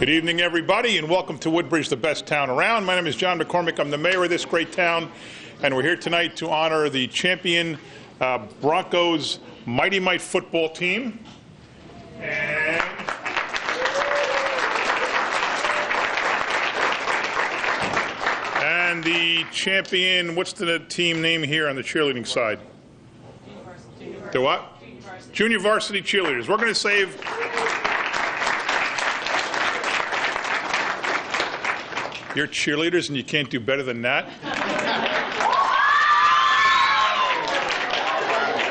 Good evening, everybody, and welcome to Woodbridge, the best town around. My name is John McCormick. I'm the mayor of this great town, and we're here tonight to honor the champion Broncos Mighty Mite football team. And the champion, what's the team name here on the cheerleading side? The what? Junior varsity cheerleaders. We're going to save... You're cheerleaders and you can't do better than that?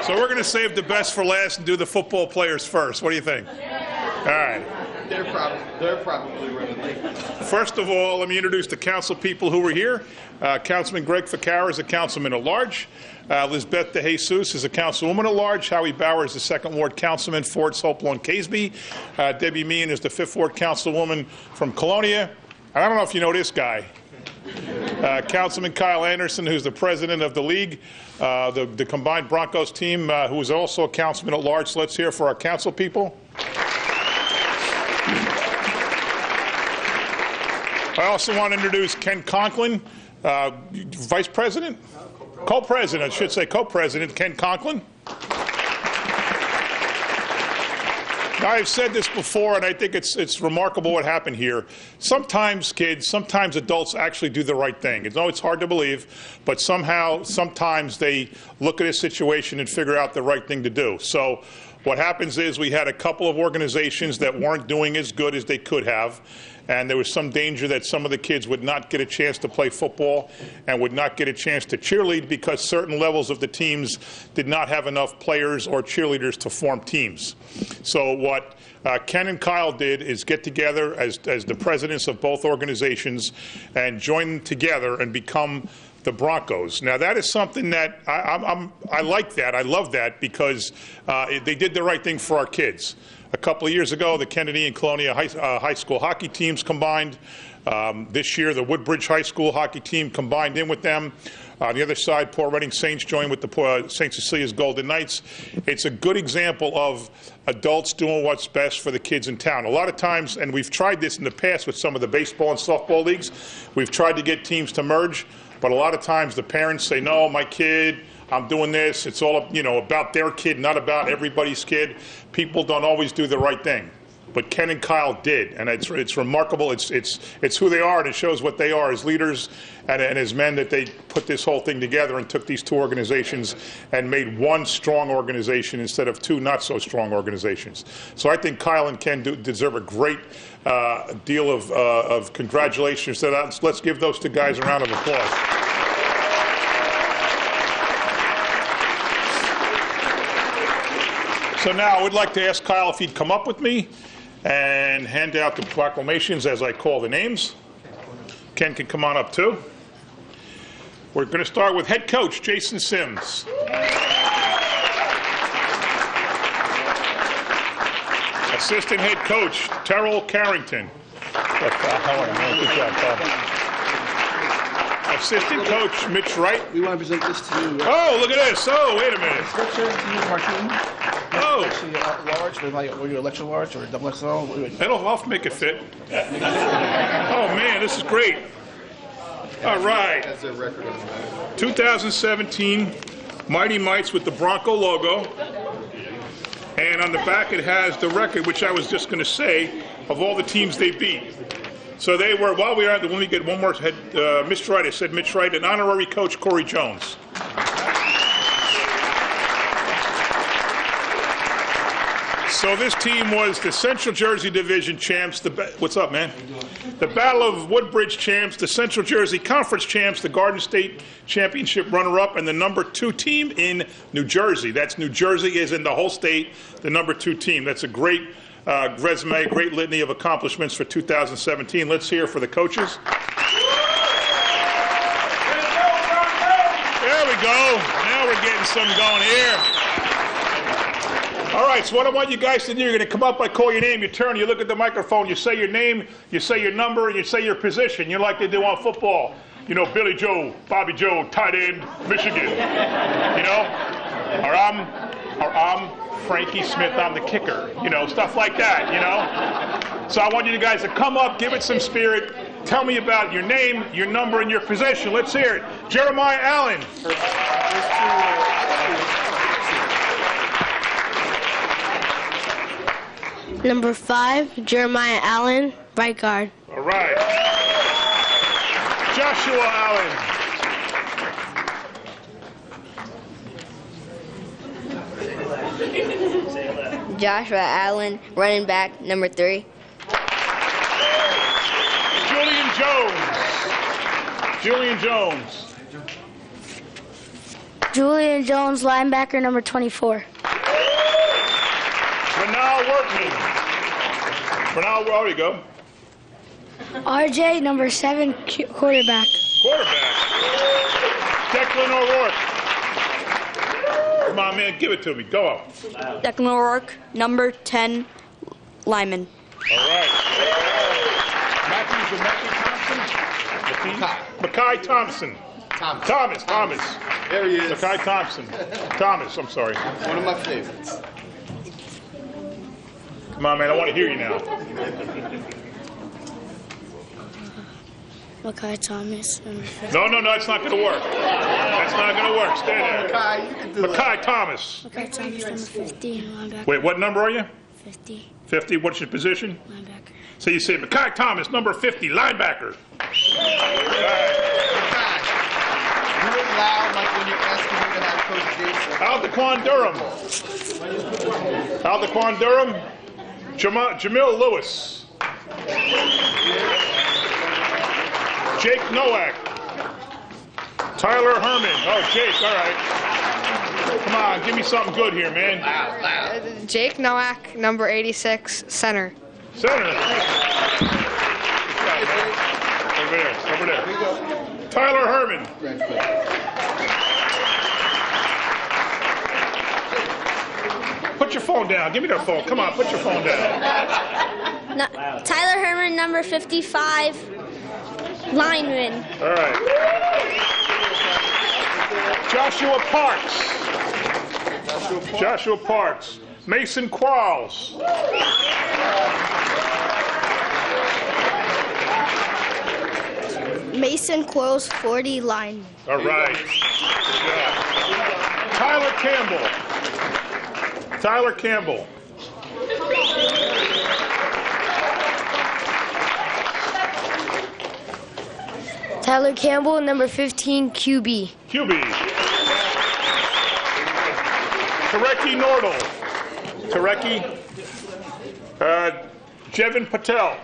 So we're going to save the best for last and do the football players first. What do you think? All right. They're probably running late. First of all, let me introduce the council people who were here. Councilman Greg Ficarra is a councilman at large. Lisbeth De Jesus is a councilwoman at large. Howie Bauer is the 2nd Ward councilman, Fords, Hopewell, and Caseby. Debbie Meehan is the 5th Ward councilwoman from Colonia. I don't know if you know this guy. Councilman Kyle Anderson, who's the president of the league, the combined Broncos team, who is also a councilman at large. So let's hear for our council people. I also want to introduce Ken Conklin, vice president? Co-president, I should say co-president, Ken Conklin. Now, I've said this before, and I think it's remarkable what happened here. Sometimes kids, sometimes adults actually do the right thing. It's hard to believe, but sometimes they look at a situation and figure out the right thing to do. So what happens is we had a couple of organizations that weren't doing as good as they could have, and there was some danger that some of the kids would not get a chance to play football and would not get a chance to cheerlead because certain levels of the teams did not have enough players or cheerleaders to form teams. So what Ken and Kyle did is get together as the presidents of both organizations and join together and become the Broncos. Now, that is something that I like that. I love that because they did the right thing for our kids. A couple of years ago, the Kennedy and Colonia high school hockey teams combined. This year, the Woodbridge High School hockey team combined in with them. On the other side, Port Reading Saints joined with the St. Cecilia's Golden Knights. It's a good example of adults doing what's best for the kids in town. A lot of times, and we've tried this in the past with some of the baseball and softball leagues, we've tried to get teams to merge, but a lot of times the parents say, no, my kid, I'm doing this. It's all, about their kid, not about everybody's kid. People don't always do the right thing. But Ken and Kyle did, and it's remarkable. It's who they are, and it shows what they are as leaders and as men, that they put this whole thing together and took these two organizations and made one strong organization instead of two not so strong organizations. So I think Kyle and Ken deserve a great deal of congratulations. So let's give those two guys a round of applause. So now I would like to ask Kyle if he'd come up with me and hand out the proclamations as I call the names. Ken can come on up too. We're going to start with head coach Jason Sims. Assistant head coach Terrell Carrington. Good job, Paul. Assistant coach Mitch Wright. We want to present this to you. Oh, look at this. Oh, wait a minute. Scripture to you, Martin. Oh. Actually, large, or your extra large, or double XL. I'll make it fit. Oh, man, this is great. All right. 2017 Mighty Mites with the Bronco logo. And on the back it has the record, which I was just going to say, of all the teams they beat. So they were, while we were at the, let me get one more, Mr. Wright, I said Mitch Wright, and honorary coach Corey Jones. So this team was the Central Jersey Division champs, what's up, man? The Battle of Woodbridge champs, the Central Jersey Conference champs, the Garden State Championship runner-up, and the #2 team in New Jersey. That's New Jersey is in the whole state, the #2 team. That's a great resume, great litany of accomplishments for 2017. Let's hear for the coaches. There we go. Now we're getting something going here. All right, so what I want you guys to do, you're going to come up, I call your name, you turn, you look at the microphone, you say your name, you say your number, and you say your position. You like they do on football. Billy Joe, Bobby Joe, tight end, Michigan. Or I'm or I'm Frankie Smith, I'm the kicker. You know, stuff like that, you know? So I want you guys to come up, give it some spirit. Tell me about your name, your number, and your position. Let's hear it. Jeremiah Allen. Number 5, Jeremiah Allen, right guard. All right. Joshua Allen. Joshua Allen, running back, number 3. Julian Jones. Julian Jones. Julian Jones, linebacker, number 24. Renal Workman. Renal, there you go. RJ, number 7, quarterback. Quarterback. Declan O'Rourke. Come on, man, give it to me. Go up. Declan O'Rourke, number 10, lineman. All right. Matthew Thompson? Mackay Thompson. Thomas. There he is. Mackay Thompson. Thomas, I'm sorry. One of my favorites. Come on, man, I want to hear you now. Mackay Thomas. No, it's not going to work. That's not going to work. Stay there. Mackay, you can do it. Mackay Thomas. Mackay Thomas, number 50, linebacker. Wait, what number are you? 50, 50. What's your position? linebacker. So you say Mackay Thomas, number 50, linebacker. Do it loud, like when you're asking me to have Coach Jason. Aldequan Durham. Jamil Lewis. Jake Nowak. Tyler Herman. Oh, Jake, all right. Come on, give me something good here, man. Jake Nowak, number 86, center. Center. Over there. Tyler Herman. Put your phone down. Give me that phone. Come on, put your phone down. No, Tyler Herman, number 55, lineman. All right. Joshua Parks. Mason Quarles. Mason Quarles, 40, lineman. All right. Tyler Campbell. Tyler Campbell, number 15, QB. Tareki Nordal. Jevin Patel.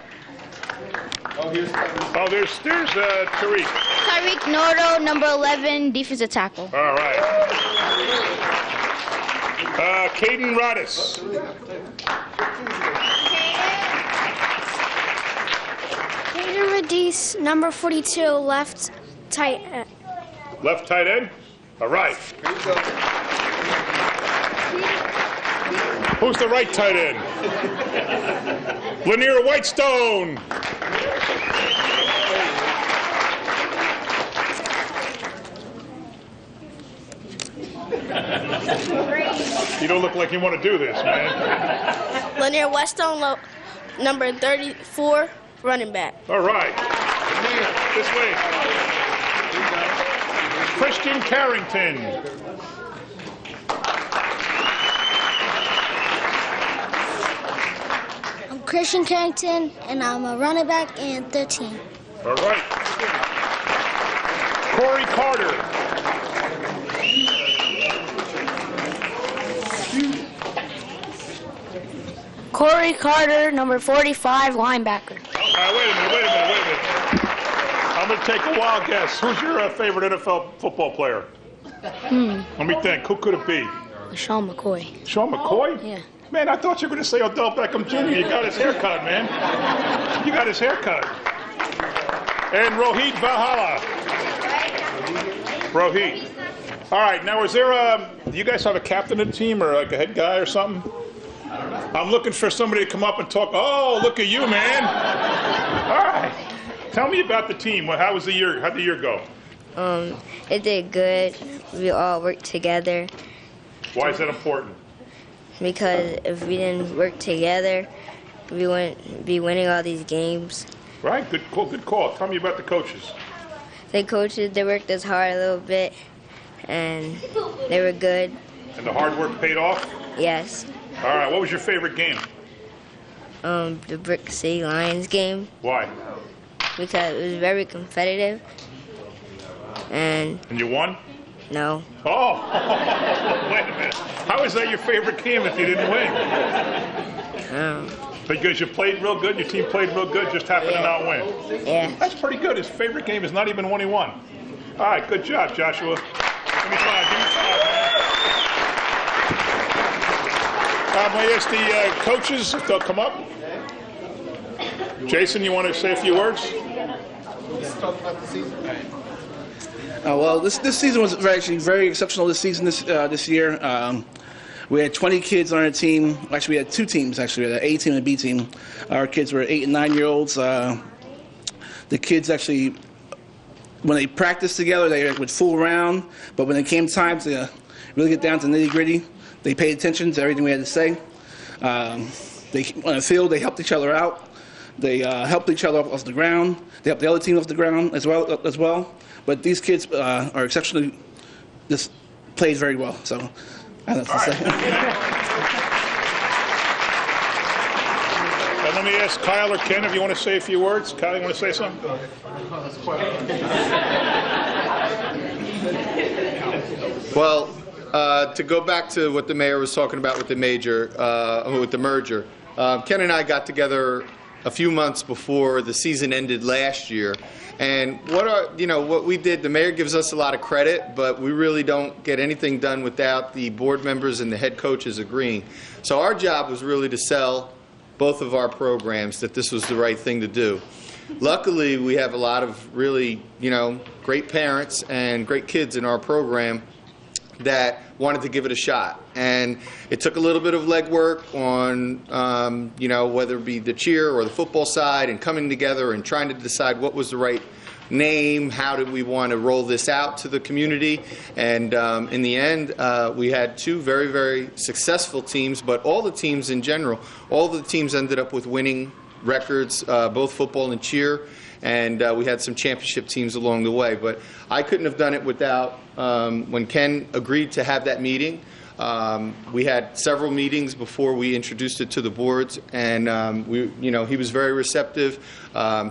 There's Tariq. Tyreek Nordo, number 11, defensive tackle. All right. Caden Rodis. Caden Radis, number 42, left tight end. Left tight end. All right. Who's the right tight end? Lanier Whitestone. You don't look like you want to do this, man. Lanier Whitestone, number 34, running back. All right. This way. Christian Carrington. I'm Christian Carrington, and I'm a running back and 13. All right. Corey Carter. Corey Carter, number 45, linebacker. All right, wait a minute. I'm going to take a wild guess. Who's your favorite NFL football player? Let me think. Who could it be? Sean McCoy. Sean McCoy? Yeah. Man, I thought you were going to say Odell Beckham Jr. You got his haircut, man. You got his haircut. And Rohit Valhalla. Rohit. All right, now is there do you guys have a captain of the team or like a head guy or something? I'm looking for somebody to come up and talk. Oh, look at you, man. All right. Tell me about the team. How was the year? How'd the year go? It did good. We all worked together. Why is that important? because if we didn't work together, we wouldn't be winning all these games. Right, good call, good call. Tell me about the coaches. The coaches, they worked us hard a little bit, and they were good. And the hard work paid off? Yes. All right, what was your favorite game? The Brick City Lions game, Why? because it was very competitive, and And you won? no, Oh, wait a minute. How is that your favorite game if you didn't win? Because you played real good, your team played real good, just happened to not win. yeah. That's pretty good. His favorite game is not even one he won. All right, good job, Joshua. Give me 5, man. May I ask the coaches if they'll come up? Jason, you want to say a few words? Let's talk about the season. Well, this season was actually very exceptional. This season, this year, we had 20 kids on our team. Actually, we had 2 teams. Actually, we had an A team and a B team. Our kids were 8 and 9 year olds. The kids actually, when they practiced together, they would fool around. But when it came time to really get down to nitty gritty, they paid attention to everything we had to say. On the field, they helped each other out. They helped each other off the ground. They helped the other team off the ground as well. But these kids are exceptionally just played very well. So I don't know what to say. And let me ask Kyle or Ken if you want to say a few words. Kyle, you want to say something? Well, to go back to what the mayor was talking about with the merger, Ken and I got together a few months before the season ended last year, and what we did, the mayor gives us a lot of credit, but we really don't get anything done without the board members and the head coaches agreeing. So our job was really to sell both of our programs that this was the right thing to do. Luckily, we have a lot of really, great parents and great kids in our program that wanted to give it a shot. And it took a little bit of legwork on, whether it be the cheer or the football side, and coming together and trying to decide what was the right name, how did we want to roll this out to the community. And in the end, we had 2 very, very successful teams, but all the teams in general, all the teams ended up with winning records, both football and cheer. And we had some championship teams along the way. But I couldn't have done it without, when Ken agreed to have that meeting, we had several meetings before we introduced it to the boards, and he was very receptive.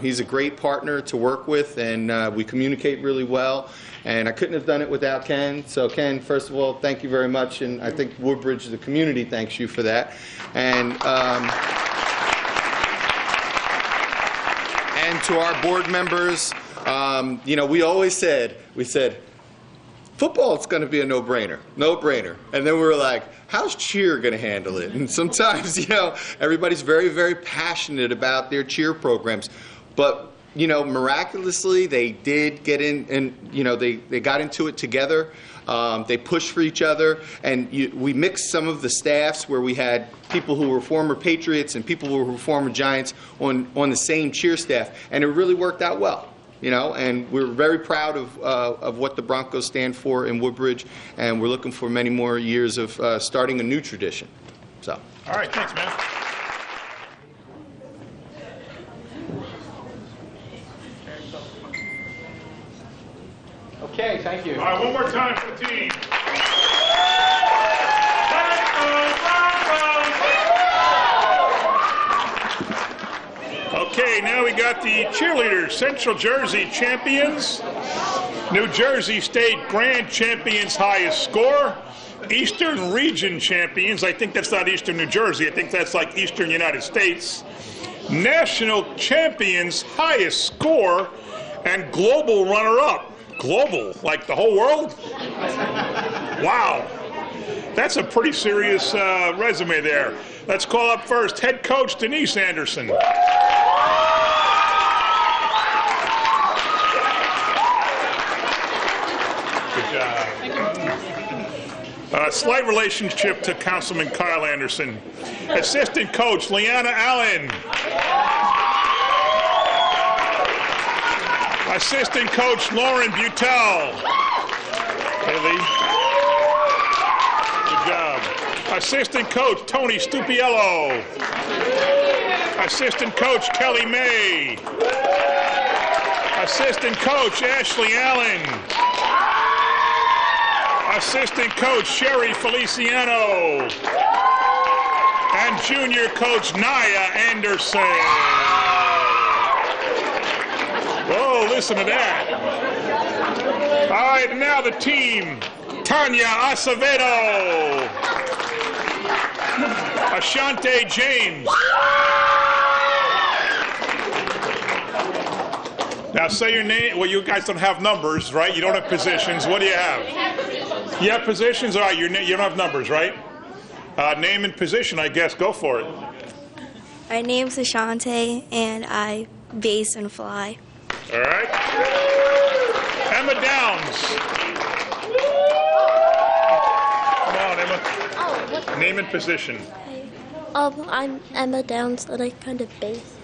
He's a great partner to work with, and we communicate really well. And I couldn't have done it without Ken. So Ken, first of all, thank you very much, and I think Woodbridge, the community, thanks you for that. And to our board members, we always said, football is going to be a no-brainer. And then we were like, how's cheer going to handle it? And sometimes, everybody's very, very passionate about their cheer programs. But, miraculously, they did get in, and, they got into it together. They pushed for each other, and we mixed some of the staffs where we had people who were former Patriots and people who were former Giants on the same cheer staff, and it really worked out well. And we're very proud of what the Broncos stand for in Woodbridge, and we're looking for many more years of starting a new tradition. So. All right, thanks, man. Okay, thank you. All right, one more time for the team. Okay, now we got the cheerleaders. Central Jersey champions, New Jersey State Grand Champions highest score, Eastern Region champions. I think that's not Eastern New Jersey. I think that's like Eastern United States. National champions highest score, and global runner-up. Global, like the whole world? Wow. That's a pretty serious resume there. Let's call up first head coach Denise Anderson. Good job. Slight relationship to Councilman Kyle Anderson. Assistant coach Leanna Allen. Assistant coach Lauren Butel. Hey, Lee. Good job. Assistant coach, Tony Stupiello. Assistant coach, Kelly May. Assistant coach, Ashley Allen. Assistant coach, Sherry Feliciano. And junior coach, Naya Anderson. Whoa, listen to that. All right, now the team. Tanya Acevedo. Ashante James. Now say your name. Well, you guys don't have numbers, right? You don't have positions. What do you have? You have positions? All right, you don't have numbers, right? Name and position, I guess. Go for it. My name's Ashante, and I base and fly. All right. Emma Downs. Come on, Emma. Name and position. I'm Emma Downs, and I kind of base.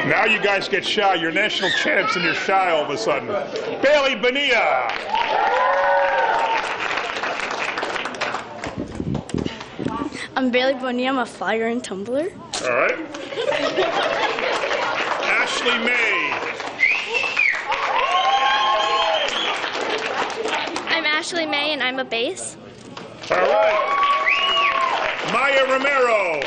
Now you guys get shy. You're national champs and you're shy all of a sudden. Bailey Bonilla. I'm Bailey Bonilla. I'm a flyer and tumbler. All right. Ashley May. I'm Ashley May, and I'm a base. All right. Maya Romero.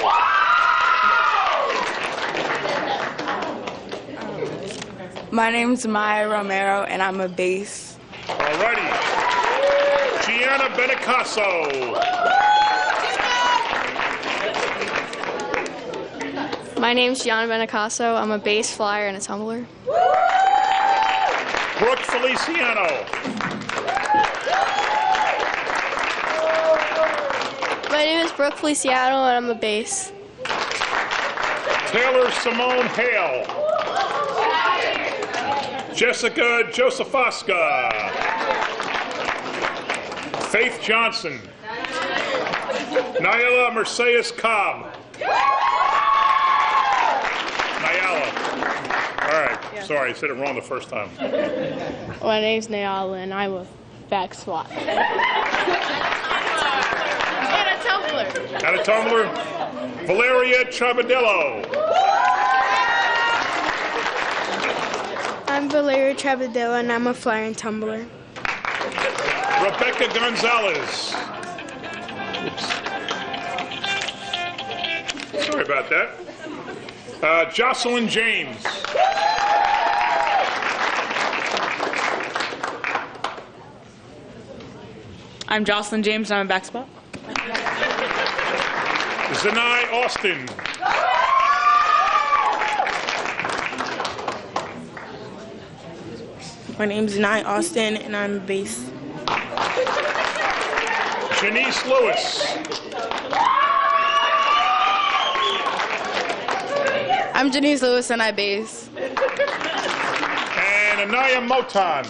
My name's Maya Romero, and I'm a base. All righty. Gianna Benicasso. My name's Gianna Benicasso. I'm a base, flyer, and a tumbler. Brooke Feliciano. My name is Brooke Feliciano, and I'm a base. Taylor Simone Hale. Jessica Josephaska. Faith Johnson. Nyla Mercedes Cobb. Nyala. All right. Sorry, I said it wrong the first time. My name's Nyala, and I'm a back squat. And a tumbler. And a tumbler. Valeria Trabadello. I'm Valeria Travadilla, and I'm a flyer and tumbler. Rebecca Gonzalez. Oops. Sorry about that. Jocelyn James. I'm Jocelyn James, and I'm a back spot. Zanai Austin. My name's Nye Austin, and I'm a base. Janice Lewis. I'm Janice Lewis, and I base. And Anaya Motan.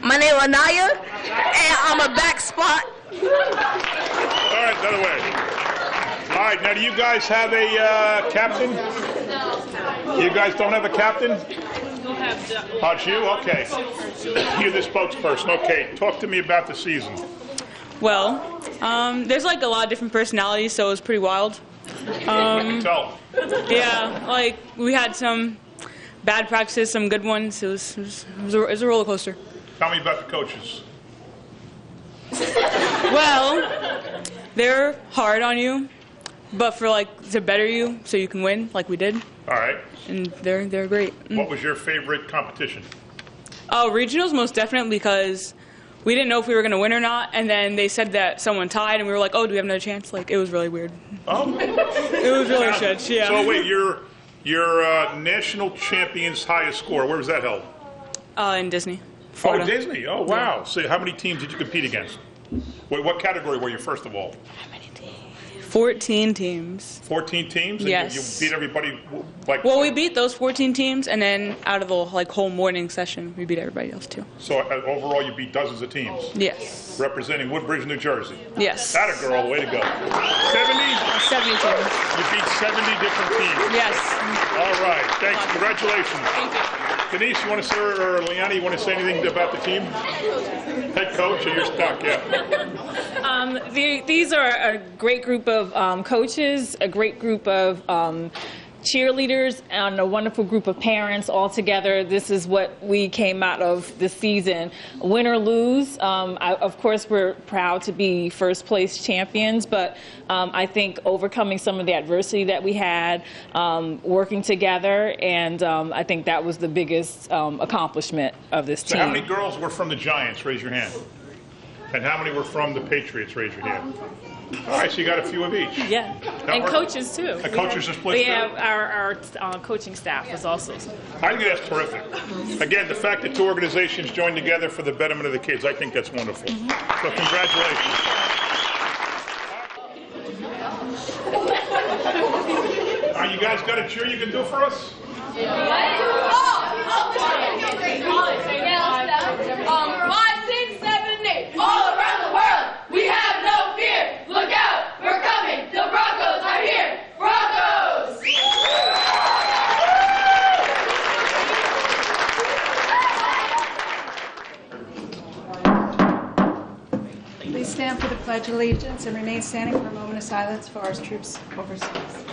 My name is Anaya, and I'm a back spot. All right, the other way. All right, now do you guys have a captain? You guys don't have a captain? Oh, it's you? Okay. You're the spokesperson. Okay, talk to me about the season. Well, there's like a lot of different personalities, so it was pretty wild. I can tell. Yeah, like we had some bad practices, some good ones. It was a roller coaster. Tell me about the coaches. Well, they're hard on you, but for like to better you so you can win, like we did. All right. And they're great. What was your favorite competition? Oh, regionals most definitely, because we didn't know if we were going to win or not, and then they said that someone tied, and we were like, oh, do we have another chance? Like, it was really weird. Oh. It was really strange, yeah. So wait, your national champion's highest score, where was that held? In Disney. Oh, Florida. Disney. Oh, wow. So how many teams did you compete against? Wait, what category were you, first of all? 14 teams. 14 teams? And Yes. You beat everybody, like... Well, we beat those 14 teams, and then out of the whole morning session, we beat everybody else too. So overall, you beat dozens of teams? Yes. Representing Woodbridge, New Jersey? Yes. That a girl, way to go. 70? 70 teams. You beat 70 different teams? Yes. All right. Thanks. Congratulations. Thank you. Denise, you want to say, or Leanna, you want to say anything about the team? Head coach, or you're stuck, yeah. These are a great group of coaches, a great group of cheerleaders, and a wonderful group of parents all together. This is what we came out of this season. Win or lose, of course, we're proud to be first place champions, but I think overcoming some of the adversity that we had, working together, and I think that was the biggest accomplishment of this team. So how many girls were from the Giants? Raise your hand. And how many were from the Patriots? Raise your hand. All right, so you got a few of each. Yeah, and coaches too. And coaches are split. We have our coaching staff was also. I think that's terrific. Again, the fact that two organizations joined together for the betterment of the kids, I think that's wonderful. So congratulations. You guys got a cheer you can do for us? 5, 6, 7, 8. All around the world, we have no fear. Look out, we're coming. The Broncos are here. Broncos! Please stand for the Pledge of Allegiance and remain standing for a moment of silence for our troops overseas.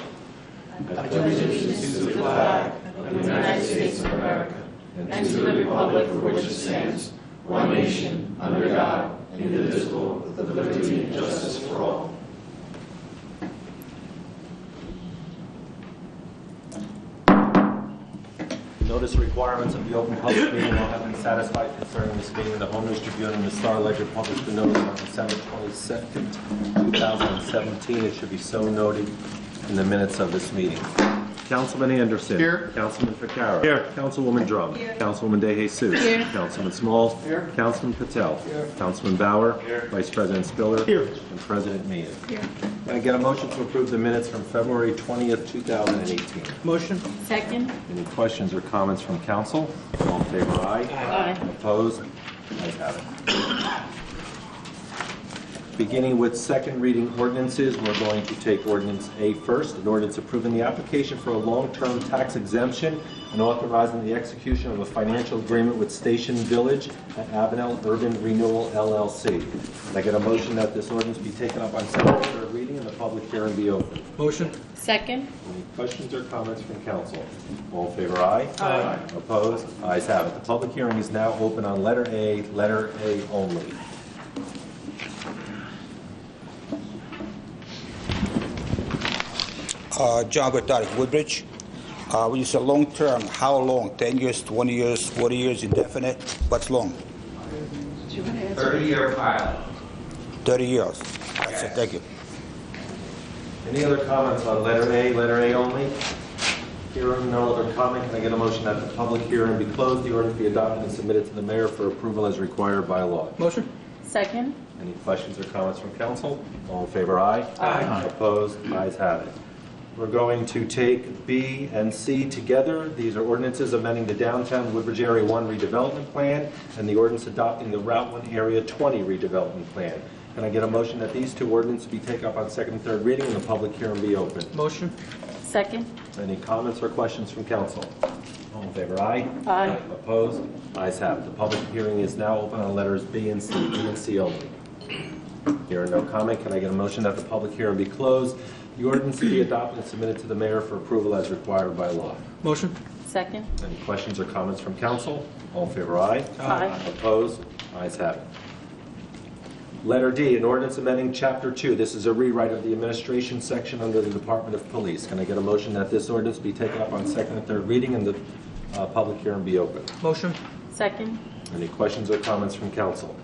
I pledge allegiance to the flag of the United States of America and to the republic for which it stands, one nation, under God, indivisible, with liberty and justice for all. Notice requirements of the Open Public Meeting Law have been satisfied concerning this meeting. The Home News Tribune and the Star Ledger published the notice on December 22nd, 2017. It should be so noted in the minutes of this meeting. Councilman Anderson. Here. Councilman Ficarra. Here. Councilwoman Drum. Here. Councilwoman De Jesus. Here. Councilman Small. Here. Councilman Patel. Here. Councilman Bauer. Here. Vice President Spiller. Here. And President Meehan. Here. Can I get a motion to approve the minutes from February 20th, 2018? Motion. Second. Any questions or comments from council? All in favor, aye. Aye. Opposed? Ayes have it. Beginning with second reading ordinances, we're going to take ordinance A first, an ordinance approving the application for a long-term tax exemption and authorizing the execution of a financial agreement with Station Village and Avenel Urban Renewal LLC. Can I get a motion that this ordinance be taken up on second and third reading and the public hearing be open? Motion. Second. Any questions or comments from council? All in favor, aye. Aye. Opposed? Ayes have it. The public hearing is now open on letter A only. John Bertari, Woodbridge. When you say long term, how long? 10 years, 20 years, 40 years, indefinite? What's long? 30-year pilot. 30 years. That's it. Thank you. Any other comments on letter A only? Hearing no other comment, can I get a motion that the public hearing be closed, the ordinance be adopted and submitted to the mayor for approval as required by law? Motion. Second. Any questions or comments from council? All in favor, aye. Aye. Opposed? Ayes have it. We're going to take B and C together. These are ordinances amending the downtown Woodbridge Area 1 redevelopment plan and the ordinance adopting the Route 1 Area 20 redevelopment plan. Can I get a motion that these two ordinances be taken up on second and third reading and the public hearing be open? Motion. Second. Any comments or questions from council? All in favor, aye. Aye. Opposed? Ayes have it. The public hearing is now open on letters B and C only. Hearing no comment, can I get a motion that the public hearing be closed, the ordinance be adopted and submitted to the mayor for approval as required by law? Motion. Second. Any questions or comments from council? All in favor, aye. Aye. Opposed? Ayes have it. Letter D, an ordinance amending Chapter 2. This is a rewrite of the administration section under the Department of Police. Can I get a motion that this ordinance be taken up on second and third reading and the public hearing be open? Motion. Second. Any questions or comments from council?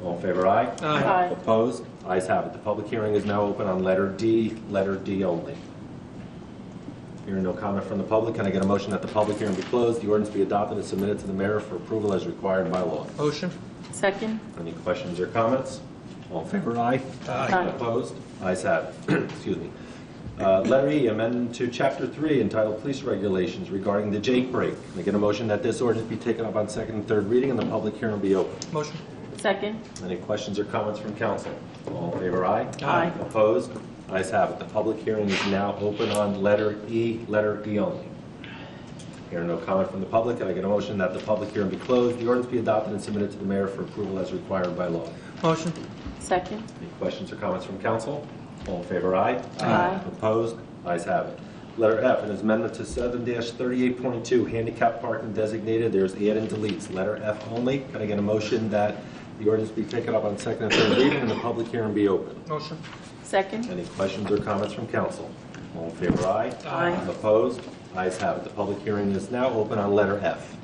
All in favor, aye. Aye. Opposed? Ayes have it. The public hearing is now open on letter D only. Hearing no comment from the public, can I get a motion that the public hearing be closed, the ordinance be adopted and submitted to the mayor for approval as required by law? Motion. Second. Any questions or comments? All in favor, aye. Aye. Opposed? Ayes have it. Excuse me. Letter E, amendment to Chapter 3 entitled Police Regulations regarding the Jake break. Can I get a motion that this ordinance be taken up on second and third reading and the public hearing be open? Motion. Second. Any questions or comments from council? All in favor, aye. Aye. Opposed? Ayes have it. The public hearing is now open on letter E only. Hearing no comment from the public, can I get a motion that the public hearing be closed, the ordinance be adopted and submitted to the mayor for approval as required by law? Motion. Second. Any questions or comments from council? All in favor, aye. Aye. Opposed? Ayes have it. Letter F, an amendment to 7-38.2, handicap parking designated. There's add and deletes. Letter F only. Can I get a motion that the ordinance be taken up on second and third reading and the public hearing be open? Motion. Second. Any questions or comments from council? All in favor, aye. Aye. Opposed? Ayes have it. The public hearing is now open on letter F.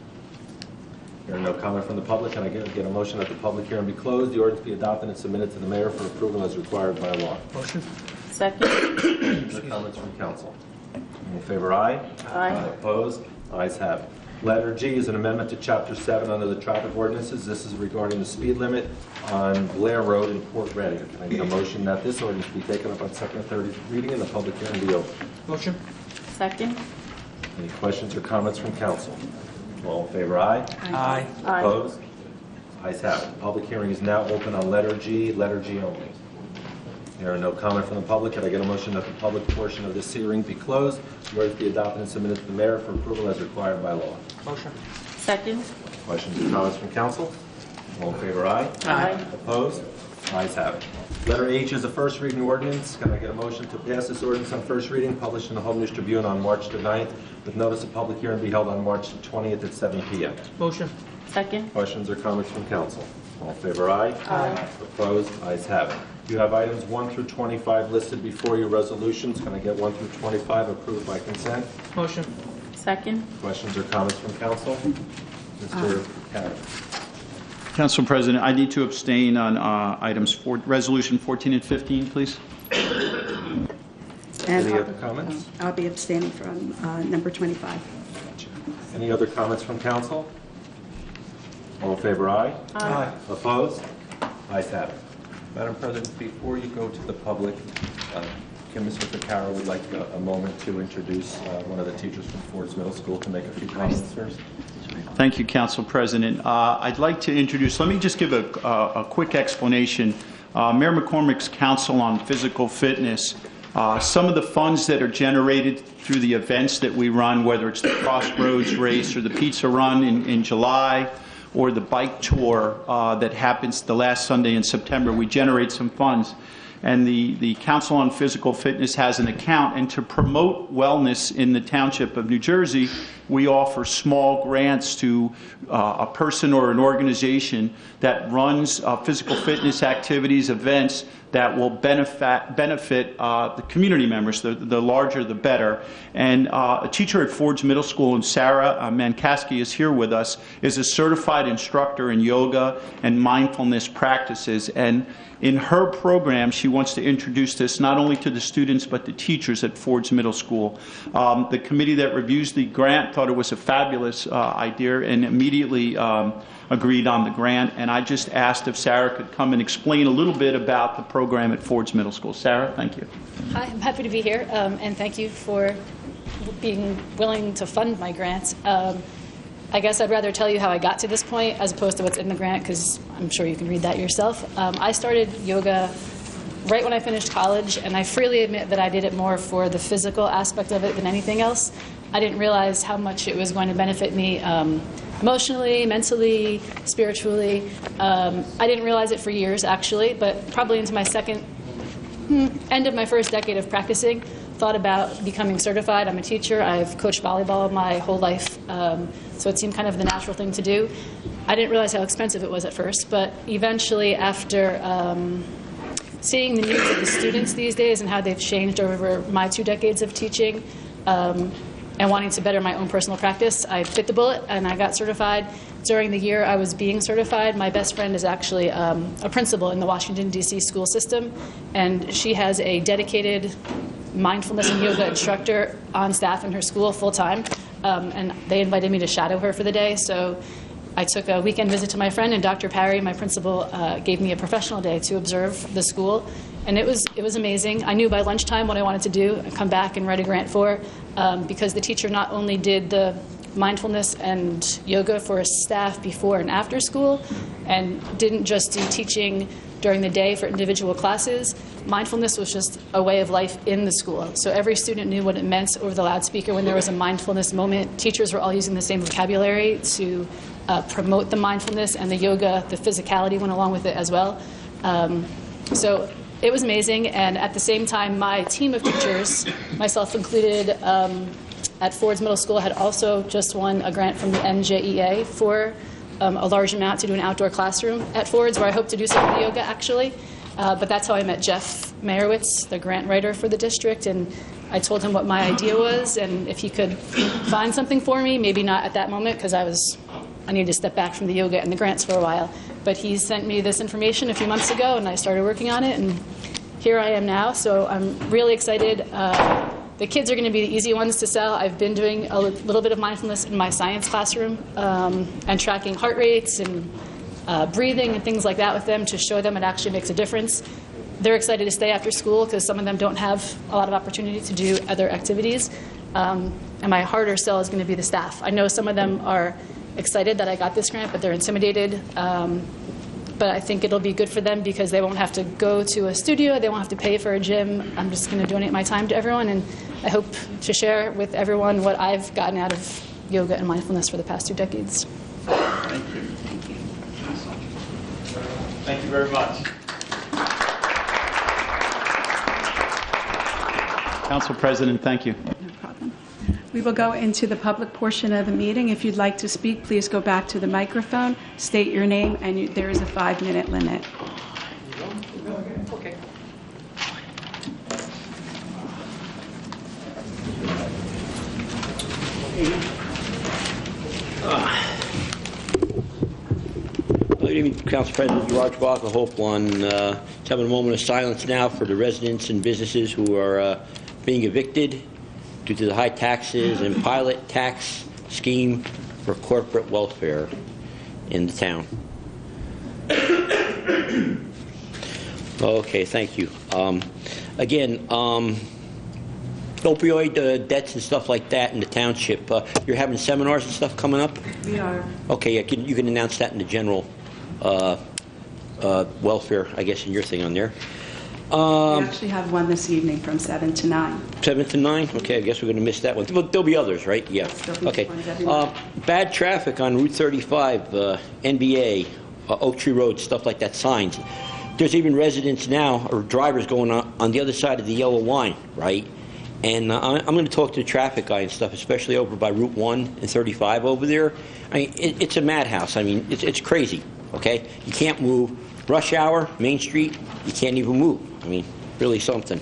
Hearing no comment from the public, can I get a motion that the public hearing be closed, the ordinance be adopted and submitted to the mayor for approval as required by law? Motion. Second. Questions or comments from council? All in favor, aye. Aye. Opposed? Ayes have it. Letter G is an amendment to Chapter 7 under the traffic ordinances. This is regarding the speed limit on Blair Road in Port Reading. Can I get a motion that this ordinance be taken up on second and third reading and the public hearing be open? Motion. Second. Any questions or comments from council? All in favor, aye. Aye. Aye. Opposed? Ayes have it. Public hearing is now open on letter G only. There are no comment from the public. Can I get a motion that the public portion of this hearing be closed, the ordinance be adopted and submitted to the mayor for approval as required by law? Motion. Second. Questions or comments from council? All in favor, aye. Aye. Opposed? Ayes have it. Letter H is a first reading ordinance. Can I get a motion to pass this ordinance on first reading, published in the Home News Tribune on March the 9th, with notice of public hearing be held on March the 20th at 7 p.m.? Motion. Second. Questions or comments from council? All in favor, aye. Aye. Opposed? Ayes have it. You have items 1 through 25 listed before you, resolutions. Can I get 1 through 25 approved by consent? Motion. Second. Questions or comments from council? Mr. Carey. Council President, I need to abstain on Resolution 14 and 15, please. Any other comments? I'll be abstaining from number 25. Any other comments from council? All in favor, aye. Aye. Opposed? Ayes have it. Madam President, before you go to the public, Mr. Ficarro would like a moment to introduce one of the teachers from Ford's Middle School to make a few comments first. Thank you, Council President. I'd like to introduce, let me just give a quick explanation. Mayor McCormick's Council on Physical Fitness, some of the funds that are generated through the events that we run, whether it's the Crossroads Race or the Pizza Run in July, or the bike tour that happens the last Sunday in September, we generate some funds. And the Council on Physical Fitness has an account, and to promote wellness in the Township of New Jersey, we offer small grants to a person or an organization that runs physical fitness activities, events that will benefit the community members. The larger, the better. And a teacher at Ford's Middle School, and Sarah Mankaski is here with us, is a certified instructor in yoga and mindfulness practices. And in her program, she wants to introduce this not only to the students but the teachers at Ford's Middle School. The committee that reviews the grant thought it was a fabulous idea and immediately agreed on the grant. And I just asked if Sarah could come and explain a little bit about the program at Ford's Middle School. Sarah, thank you. Hi, I'm happy to be here, and thank you for being willing to fund my grant. I guess I'd rather tell you how I got to this point as opposed to what's in the grant, because I'm sure you can read that yourself. I started yoga right when I finished college, and I freely admit that I did it more for the physical aspect of it than anything else. I didn't realize how much it was going to benefit me emotionally, mentally, spiritually. I didn't realize it for years, actually, but probably into my end of my first decade of practicing, thought about becoming certified. I'm a teacher. I've coached volleyball my whole life, so it seemed kind of the natural thing to do. I didn't realize how expensive it was at first, but eventually, after seeing the needs of the students these days and how they've changed over my 2 decades of teaching, and wanting to better my own personal practice, I bit the bullet and I got certified. During the year I was being certified, my best friend is actually a principal in the Washington, D.C. school system, and she has a dedicated mindfulness and yoga instructor on staff in her school full-time, and they invited me to shadow her for the day. So I took a weekend visit to my friend, and Dr. Parry, my principal, gave me a professional day to observe the school, and it was amazing. I knew by lunchtime what I wanted to do and come back and write a grant for, because the teacher not only did the mindfulness and yoga for staff before and after school, and didn't just do teaching during the day for individual classes. Mindfulness was just a way of life in the school. So every student knew what it meant over the loudspeaker when there was a mindfulness moment. Teachers were all using the same vocabulary to promote the mindfulness, and the yoga, the physicality went along with it as well. So it was amazing, and at the same time, my team of teachers, myself included, at Ford's Middle School, had also just won a grant from the NJEA for a large amount to do an outdoor classroom at Ford's, where I hope to do some of the yoga, actually. But that's how I met Jeff Mayerowitz, the grant writer for the district, and I told him what my idea was, and if he could find something for me, maybe not at that moment, because I needed to step back from the yoga and the grants for a while. But he sent me this information a few months ago, and I started working on it, and here I am now. So I'm really excited. The kids are going to be the easy ones to sell. I've been doing a little bit of mindfulness in my science classroom and tracking heart rates and breathing and things like that with them to show them it actually makes a difference. They're excited to stay after school because some of them don't have a lot of opportunity to do other activities. And my harder sell is going to be the staff. I know some of them are excited that I got this grant, but they're intimidated. But I think it'll be good for them because they won't have to go to a studio, they won't have to pay for a gym. I'm just going to donate my time to everyone, and I hope to share with everyone what I've gotten out of yoga and mindfulness for the past 2 decades. Thank you. Thank you. Thank you very much. Council President, thank you. No problem. We will go into the public portion of the meeting. If you'd like to speak, please go back to the microphone, state your name, and there is a 5-minute limit. Okay. Good evening, Council President George Walker. Hope on having a moment of silence now for the residents and businesses who are being evicted due to the high taxes and pilot tax scheme for corporate welfare in the town. Okay, thank you. Again, opioid debts and stuff like that in the township. You're having seminars and stuff coming up? We are. Okay, yeah, you can announce that in the general welfare, I guess, in your thing on there. We actually have one this evening from 7 to 9. 7 to 9? Okay, I guess we're going to miss that one. But there'll be others, right? Yeah. Okay. Bad traffic on Route 35, NBA, Oak Tree Road, stuff like that, signs. There's even residents now, or drivers going on the other side of the yellow line, right? And I'm going to talk to the traffic guy and stuff, especially over by Route 1 and 35 over there. I mean, it's a madhouse. I mean, it's crazy, okay? You can't move. Rush hour, Main Street, you can't even move. I mean, really something.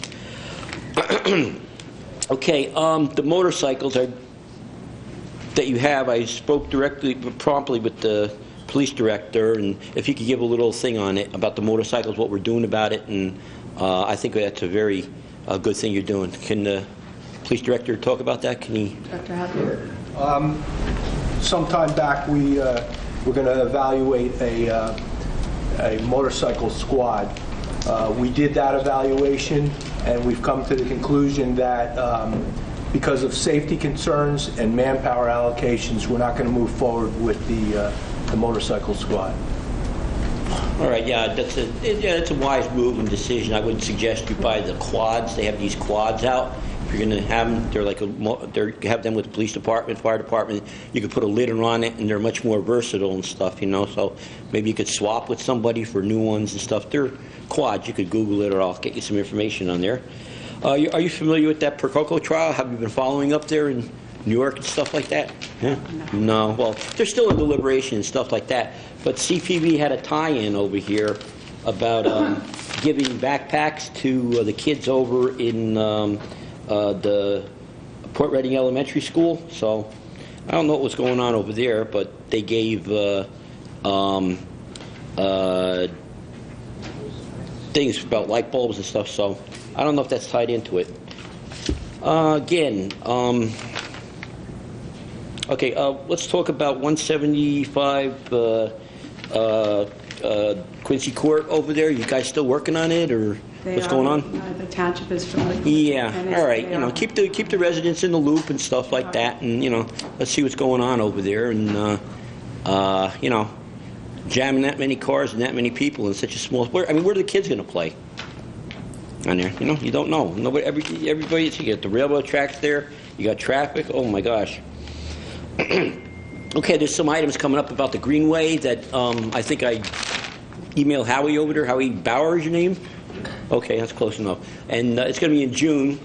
Okay, the motorcycles that you have, I spoke promptly with the police director, and if you could give a little thing on it about the motorcycles, what we're doing about it, and I think that's a very good thing you're doing. Can the police director talk about that? Can he? Dr. Hadley? Sometime back, we're going to evaluate a motorcycle squad. We did that evaluation, and we've come to the conclusion that because of safety concerns and manpower allocations, we're not going to move forward with the motorcycle squad. All right, yeah, that's a wise move and decision. I wouldn't suggest you buy the quads. They have these quads out. If you're going to have them, you have them with the police department, fire department. You could put a lid on it, and they're much more versatile and stuff, you know. So maybe you could swap with somebody for new ones and stuff. They're quads. You could Google it, or I'll get you some information on there. Are you familiar with that Percoco trial? Have you been following up there in New York and stuff like that? Huh? No. Well, they're still in deliberation and stuff like that. But CPB had a tie-in over here about giving backpacks to the kids over in the Port Reading Elementary School. So I don't know what was going on over there, but they gave things about light bulbs and stuff. So I don't know if that's tied into it. Again, okay, let's talk about 175 Quincy Court over there? You guys still working on it, or what's going on? The township is familiar. Yeah, all right. You know, keep the residents in the loop and stuff like that, and you know, let's see what's going on over there. And you know, jamming that many cars and that many people in such a small. Where are the kids going to play? On there, you know, you don't know. Nobody, everybody. You got the railroad tracks there. You got traffic. Oh my gosh. Okay, there's some items coming up about the Greenway that I think I emailed Howie over there. Howie Bauer is your name? Okay, that's close enough. And it's going to be in June.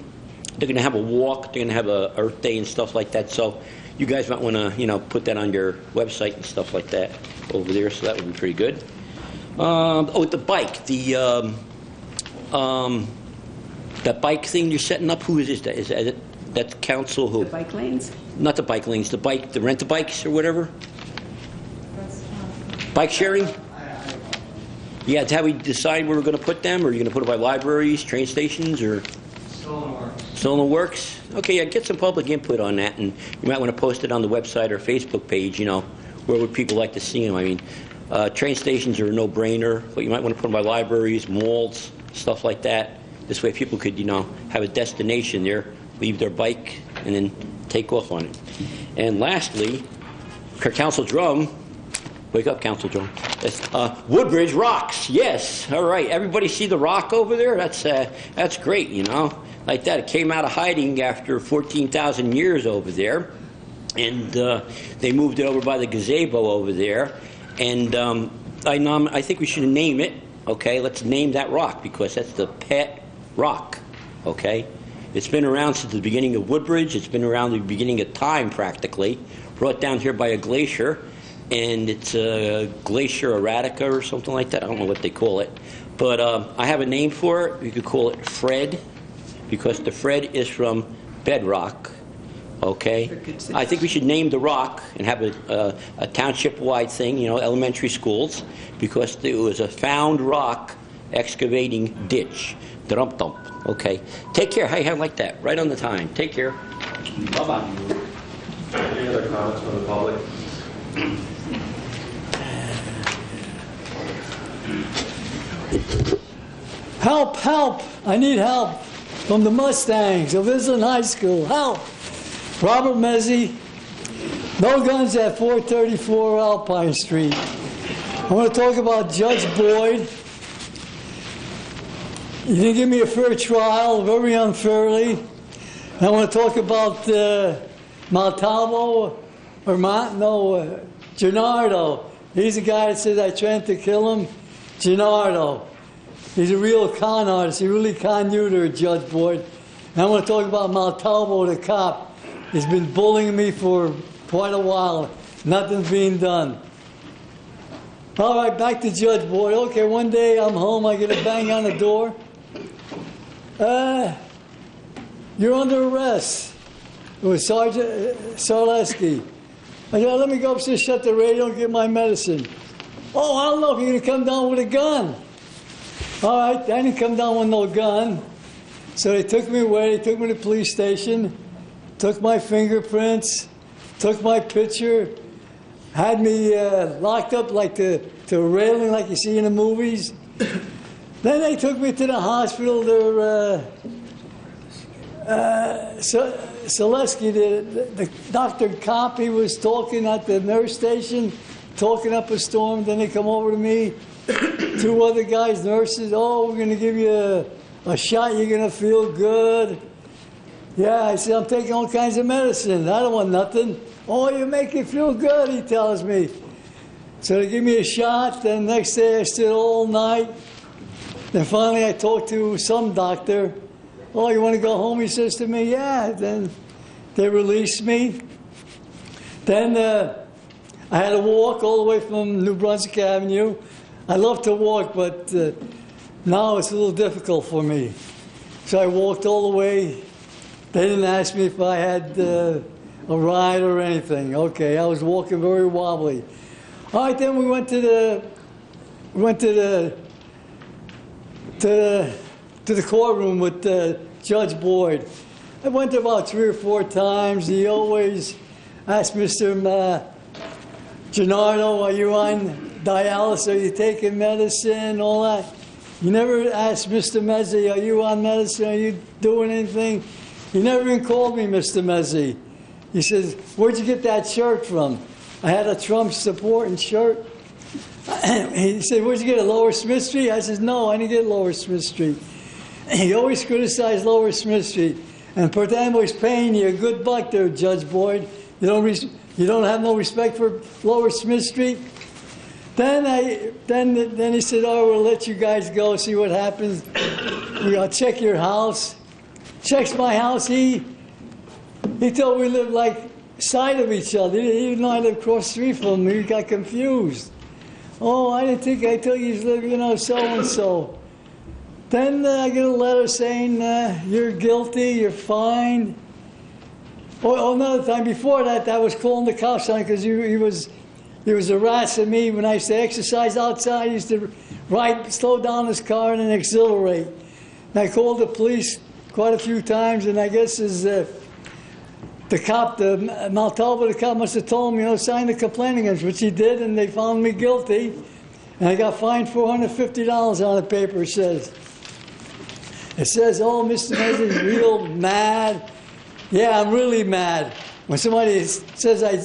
They're going to have a walk. They're going to have a Earth Day and stuff like that. So you guys might want to, you know, put that on your website and stuff like that over there. So that would be pretty good. Oh, the bike. That bike thing you're setting up. Who is this? Is that that's council who? The bike lanes? Not the bike lanes. The rent-a-bikes or whatever. Bike sharing. Yeah, have we decided where we're going to put them? Or are you going to put them by libraries, train stations, or? Still in the works. Okay, yeah, get some public input on that, and you might want to post it on the website or Facebook page. You know, where would people like to see them? I mean, train stations are a no-brainer, but you might want to put them by libraries, malls, stuff like that. This way, people could, you know, have a destination there, leave their bike, and then take off on it. And lastly, Council Drum. Wake up, Council Drum. Woodbridge rocks. Yes. All right. Everybody see the rock over there? That's great. You know, like that. It came out of hiding after 14,000 years over there, and they moved it over by the gazebo over there. And I think we should name it. Okay, let's name that rock because that's the pet rock. Okay, it's been around since the beginning of Woodbridge. It's been around the beginning of time practically. Brought down here by a glacier. And it's a Glacier Erratica or something like that. I don't know what they call it. But I have a name for it. You could call it Fred, because the Fred is from bedrock. Okay? I think we should name the rock and have a township-wide thing, you know, elementary schools, because it was a found rock excavating ditch. Dump. Okay? Take care. Hey, I like that. Right on the time. Take care. Bye-bye. Any other comments from the public? Help, help, I need help from the Mustangs of Island High School. Help! Robert Mezzi, no guns at 434 Alpine Street. I want to talk about Judge Boyd. He didn't give me a fair trial, very unfairly. And I want to talk about Montalvo, Gennardo. He's the guy that says I tried to kill him. Gennardo. He's a real con artist. He really conned you to Judge Boyd. And I want to talk about Montalvo, the cop. He's been bullying me for quite a while. Nothing's being done. All right, back to Judge Boyd. Okay, one day I'm home. I get a bang on the door. You're under arrest. It was Sergeant Sarleski. I said, let me go upstairs, shut the radio, and get my medicine. Oh, I don't know if you're going to come down with a gun. All right, I didn't come down with no gun. So they took me away. They took me to the police station, took my fingerprints, took my picture, had me locked up like the railing like you see in the movies. Then they took me to the hospital. Selesky, the Dr. Kopp, he was talking at the nurse station, talking up a storm. Then they come over to me, two other guys, nurses. Oh, we're going to give you a shot. You're going to feel good. Yeah, I said, I'm taking all kinds of medicine. I don't want nothing. Oh, you make you feel good, he tells me. So they give me a shot. Then the next day I stood all night. Then finally I talked to some doctor. Oh, you want to go home? He says to me, yeah. Then they released me. Then I had to walk all the way from New Brunswick Avenue. I love to walk, but now it's a little difficult for me. So I walked all the way. They didn't ask me if I had a ride or anything. Okay, I was walking very wobbly. All right, then we went to the courtroom with Judge Boyd. I went there about 3 or 4 times. He always asked Mr. Gennardo, are you on dialysis? Are you taking medicine? All that. You never asked Mr. Mezzi, are you on medicine? Are you doing anything? He never even called me Mr. Mezzi. He says, where'd you get that shirt from? I had a Trump supporting shirt. He said, where'd you get it, Lower Smith Street? I said, no, I didn't get Lower Smith Street. He always criticized Lower Smith Street. And for anybody's paying you a good buck there, Judge Boyd. You don't have no respect for Lower Smith Street? Then he said, oh, we'll let you guys go, see what happens. We're going to check your house. Checks my house. He thought we lived like side of each other. He didn't know I lived across the street from him. He got confused. Oh, I didn't think, I thought you lived, so-and-so. Then I get a letter saying, you're guilty, you're fined. Oh, another time before that, I was calling the cops on because he was harassing me when I used to exercise outside. He used to slow down his car and then accelerate. And I called the police quite a few times, and I guess the cop, the Mount Talbot, the cop must have told me, sign the complaint against, which he did, and they found me guilty. And I got fined $450 on the paper, it says. It says, oh, Mr. Mezzi's real mad. Yeah, I'm really mad. When somebody says I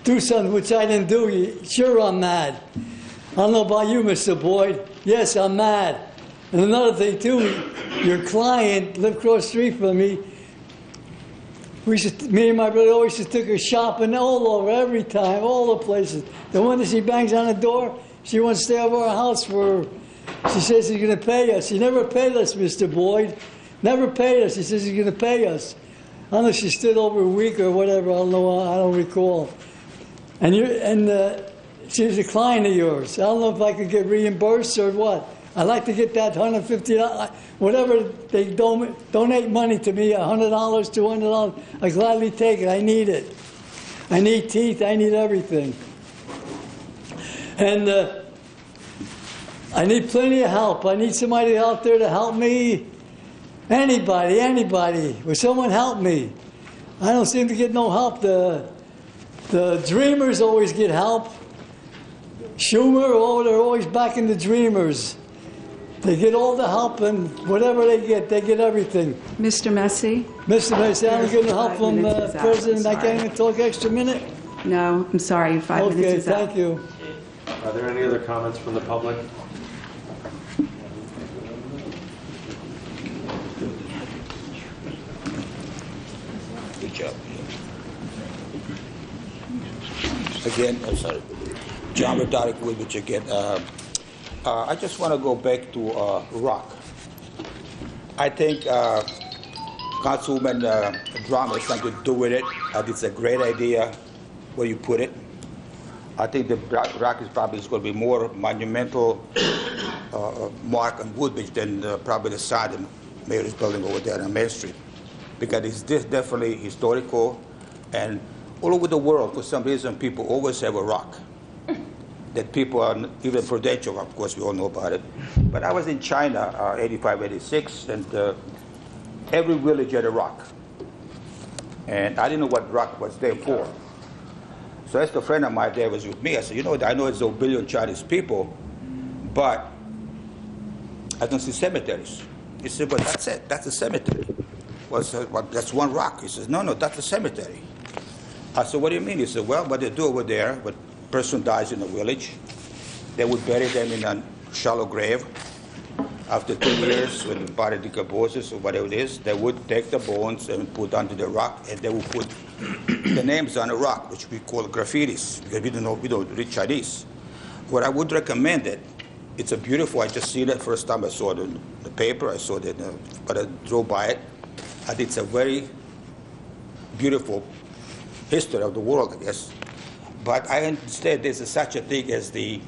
do something which I didn't do, sure I'm mad. I don't know about you, Mr. Boyd. Yes, I'm mad. And another thing, too, your client lived across the street from me. Me and my brother always just took her shopping all over, every time, all the places. The one that she bangs on the door, she wants to stay over our house she says she's going to pay us. She never paid us, Mr. Boyd. Never paid us. She says she's going to pay us. I don't know if she stood over a week or whatever. I don't know. I don't recall. And she's a client of yours. I don't know if I could get reimbursed or what. I'd like to get that $150, whatever they donate money to me, $100, $200. I gladly take it. I need it. I need teeth. I need everything. And I need plenty of help. I need somebody out there to help me. Anybody. Will someone help me? I don't seem to get no help. The Dreamers always get help. Schumer, they're always backing the Dreamers. They get all the help, and whatever they get everything. Mr. Messi? Mr. Messi, I don't get no help from President. I can't even talk extra minute? No, I'm sorry. 5 minutes is up. Okay, thank you. Are there any other comments from the public? Good job. Again, John Roderick Woodbridge again. I just want to go back to rock. I think Councilwoman Drama has something to do with it. It's a great idea where you put it. I think the rock is probably going to be more monumental mark on Woodbridge than probably the side of the mayor's building over there on Main Street, because it's definitely historical, and all over the world, for some reason, people always have a rock that people are, even Prudential, of course, we all know about it. But I was in China, 85, 86, and every village had a rock. And I didn't know what rock was there for. So as a friend of mine there was with me, I said, I know it's a billion Chinese people, but I don't see cemeteries. He said, but that's it, that's a cemetery. Well, I said, well, that's one rock. He says, no, that's a cemetery. I said, what do you mean? He said, well, what they do over there, when a person dies in a village, they would bury them in a shallow grave. After 2 years, when the body decomposes or whatever it is, they would take the bones and put onto the rock, and they would put the names on the rock, which we call graffitis, because we don't read Chinese. What I would recommend it, it's a beautiful, I just see that first time I saw it in the paper, I saw that, but I drove by it. I think it's a very beautiful history of the world, I guess. But I understand there's such a thing as the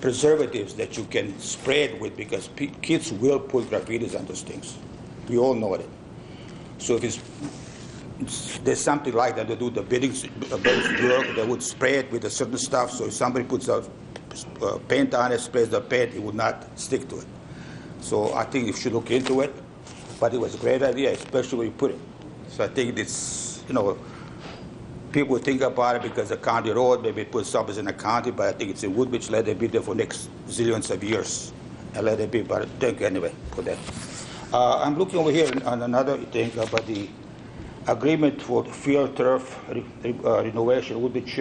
preservatives that you can spray it with, because kids will put graffitis on those things. We all know it. So if there's something like that, they do the buildings work, they would spray it with a certain stuff, so if somebody puts a paint on it, sprays the paint, it would not stick to it. So I think you should look into it, but it was a great idea, especially where you put it. So I think it's, people think about it because the county road, maybe put something in the county, but I think it's in Woodbridge. Let it be there for next zillions of years. And let it be, but thank you anyway for that. I'm looking over here on another thing about the agreement for the field turf renovation, Woodbridge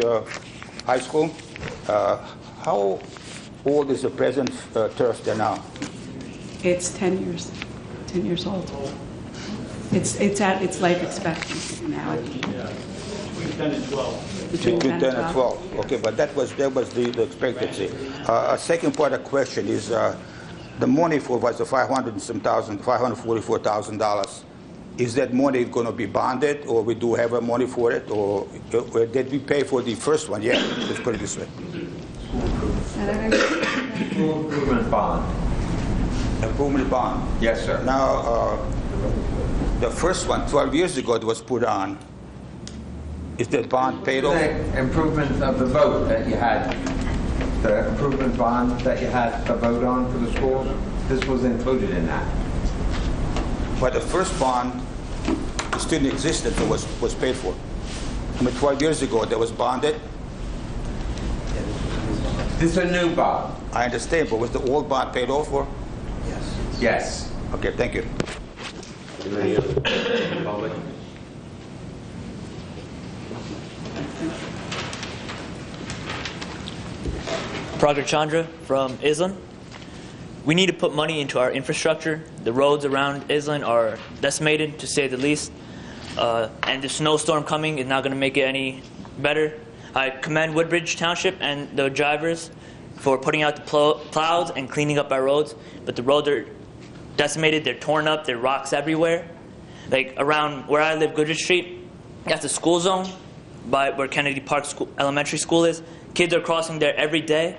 High School. How old is the present turf there now? It's 10 years old. It's at its life expectancy now. Between 10 and 12. Between 10 and 12. Okay, but that was the expectancy. A second part of the question is the money for was the $544,000. Is that money going to be bonded, or we do have a money for it, or did we pay for the first one? Yeah, let's put it this way. School improvement bond. Improvement bond. Yes, sir. Now, the first one, 12 years ago, it was put on. Is that bond paid off? The improvement of the vote that you had, the improvement bond that you had to vote on for the schools, this was included in that. But the first bond still existed, so was paid for. I mean, 12 years ago, that was bonded. This is a new bond. I understand, but was the old bond paid off for? Yes. Yes. Okay, thank you. Any other public? Pragar Chandra from Island. We need to put money into our infrastructure. The roads around Island are decimated, to say the least. And the snowstorm coming is not going to make it any better. I commend Woodbridge Township and the drivers for putting out the plows and cleaning up our roads. But the roads are decimated. They're torn up. There are rocks everywhere. Like around where I live, Goodrich Street, that's the school zone by where Kennedy Park Elementary School is. Kids are crossing there every day.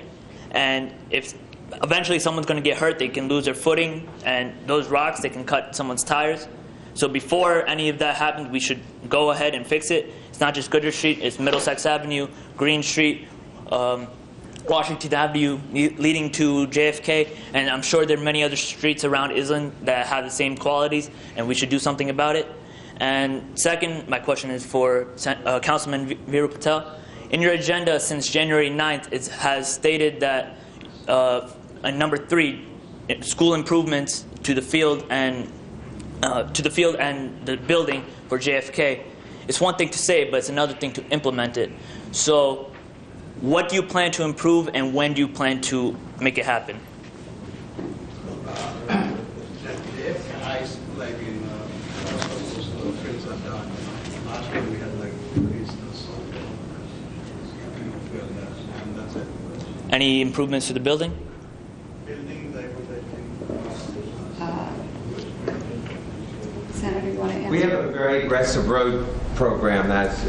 And if eventually someone's going to get hurt, they can lose their footing, and those rocks, they can cut someone's tires. So before any of that happens, we should go ahead and fix it. It's not just Goodrich Street, it's Middlesex Avenue, Green Street, Washington Avenue leading to JFK, and I'm sure there are many other streets around Island that have the same qualities, and we should do something about it. And second, my question is for Councilman Viru Patel. In your agenda since January 9th, it has stated that number 3, school improvements to the field and the building for JFK. It's one thing to say, but it's another thing to implement it. So, what do you plan to improve, and when do you plan to make it happen? Any improvements to the building? Senator, you want to answer? We have a very aggressive road program that's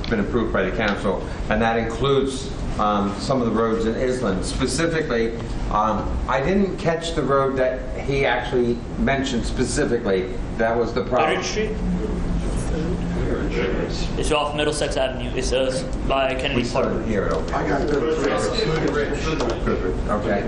been approved by the council, and that includes some of the roads in Island. Specifically, I didn't catch the road that he actually mentioned specifically. That was the problem. Street? It's off Middlesex Avenue. It's by Kennedy Park. Here, okay. I got Goodrich. Okay.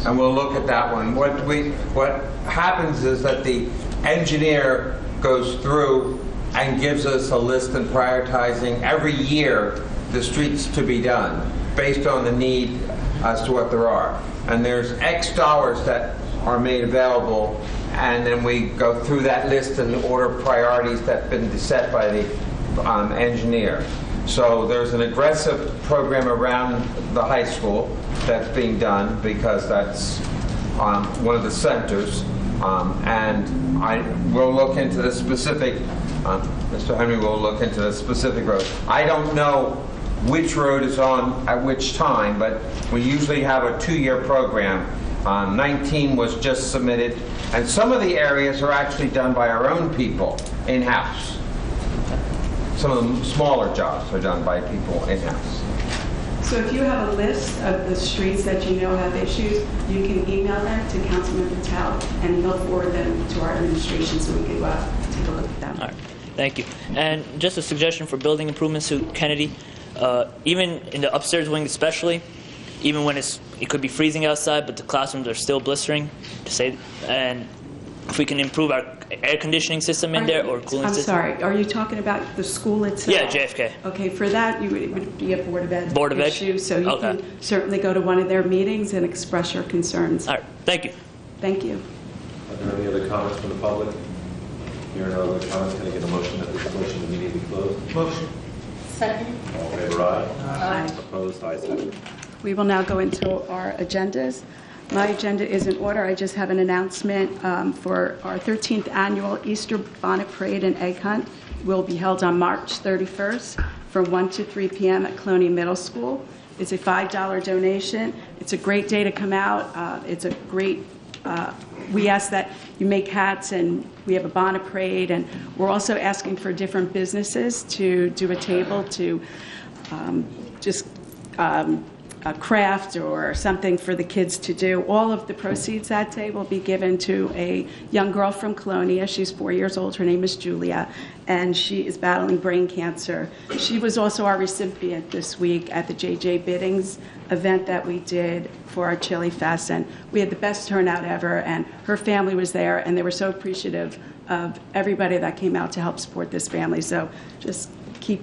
And we'll look at that one. What happens is that the engineer goes through and gives us a list and prioritizing every year the streets to be done based on the need as to what there are. And there's X dollars that are made available, and then we go through that list and order priorities that have been set by the engineer. So there's an aggressive program around the high school that's being done because that's one of the centers. And I will look into the specific, Mr. Henry will look into the specific road. I don't know which road is on at which time, but we usually have a 2-year program. 19 was just submitted, and some of the areas are actually done by our own people in-house. Some of the smaller jobs are done by people in-house. So if you have a list of the streets that you know have issues, you can email them to Councilman Patel, and he'll forward them to our administration so we can go out and take a look at them. All right. Thank you. And just a suggestion for building improvements to Kennedy, even in the upstairs wing especially, even when it could be freezing outside, but the classrooms are still blistering, and if we can improve our air conditioning system in there or cooling I'm system. sorry, are you talking about the school itself? Yeah, JFK. Okay, for that, it would be a Board of Ed Board of Ed? issue, so you Okay. can certainly go to one of their meetings and express your concerns. All right, thank you. Thank you. Are there any other comments from the public? Here are no other comments. Can I get a motion that this portion immediately closed? Motion. Second. All in favor, aye? Aye. Opposed, ayes have it. We will now go into our agendas. My agenda is in order. I just have an announcement for our 13th annual Easter Bonnet Parade and Egg Hunt. Will be held on March 31st from 1 to 3 p.m. at Cloney Middle School. It's a $5 donation. It's a great day to come out. It's a great, we ask that you make hats, and we have a bonnet parade, and we're also asking for different businesses to do a table to a craft or something for the kids to do. All of the proceeds that day will be given to a young girl from Colonia. She's 4 years old. Her name is Julia, and she is battling brain cancer. She was also our recipient this week at the J.J. Biddings event that we did for our Chili Fest, and we had the best turnout ever, and her family was there, and they were so appreciative of everybody that came out to help support this family. So just keep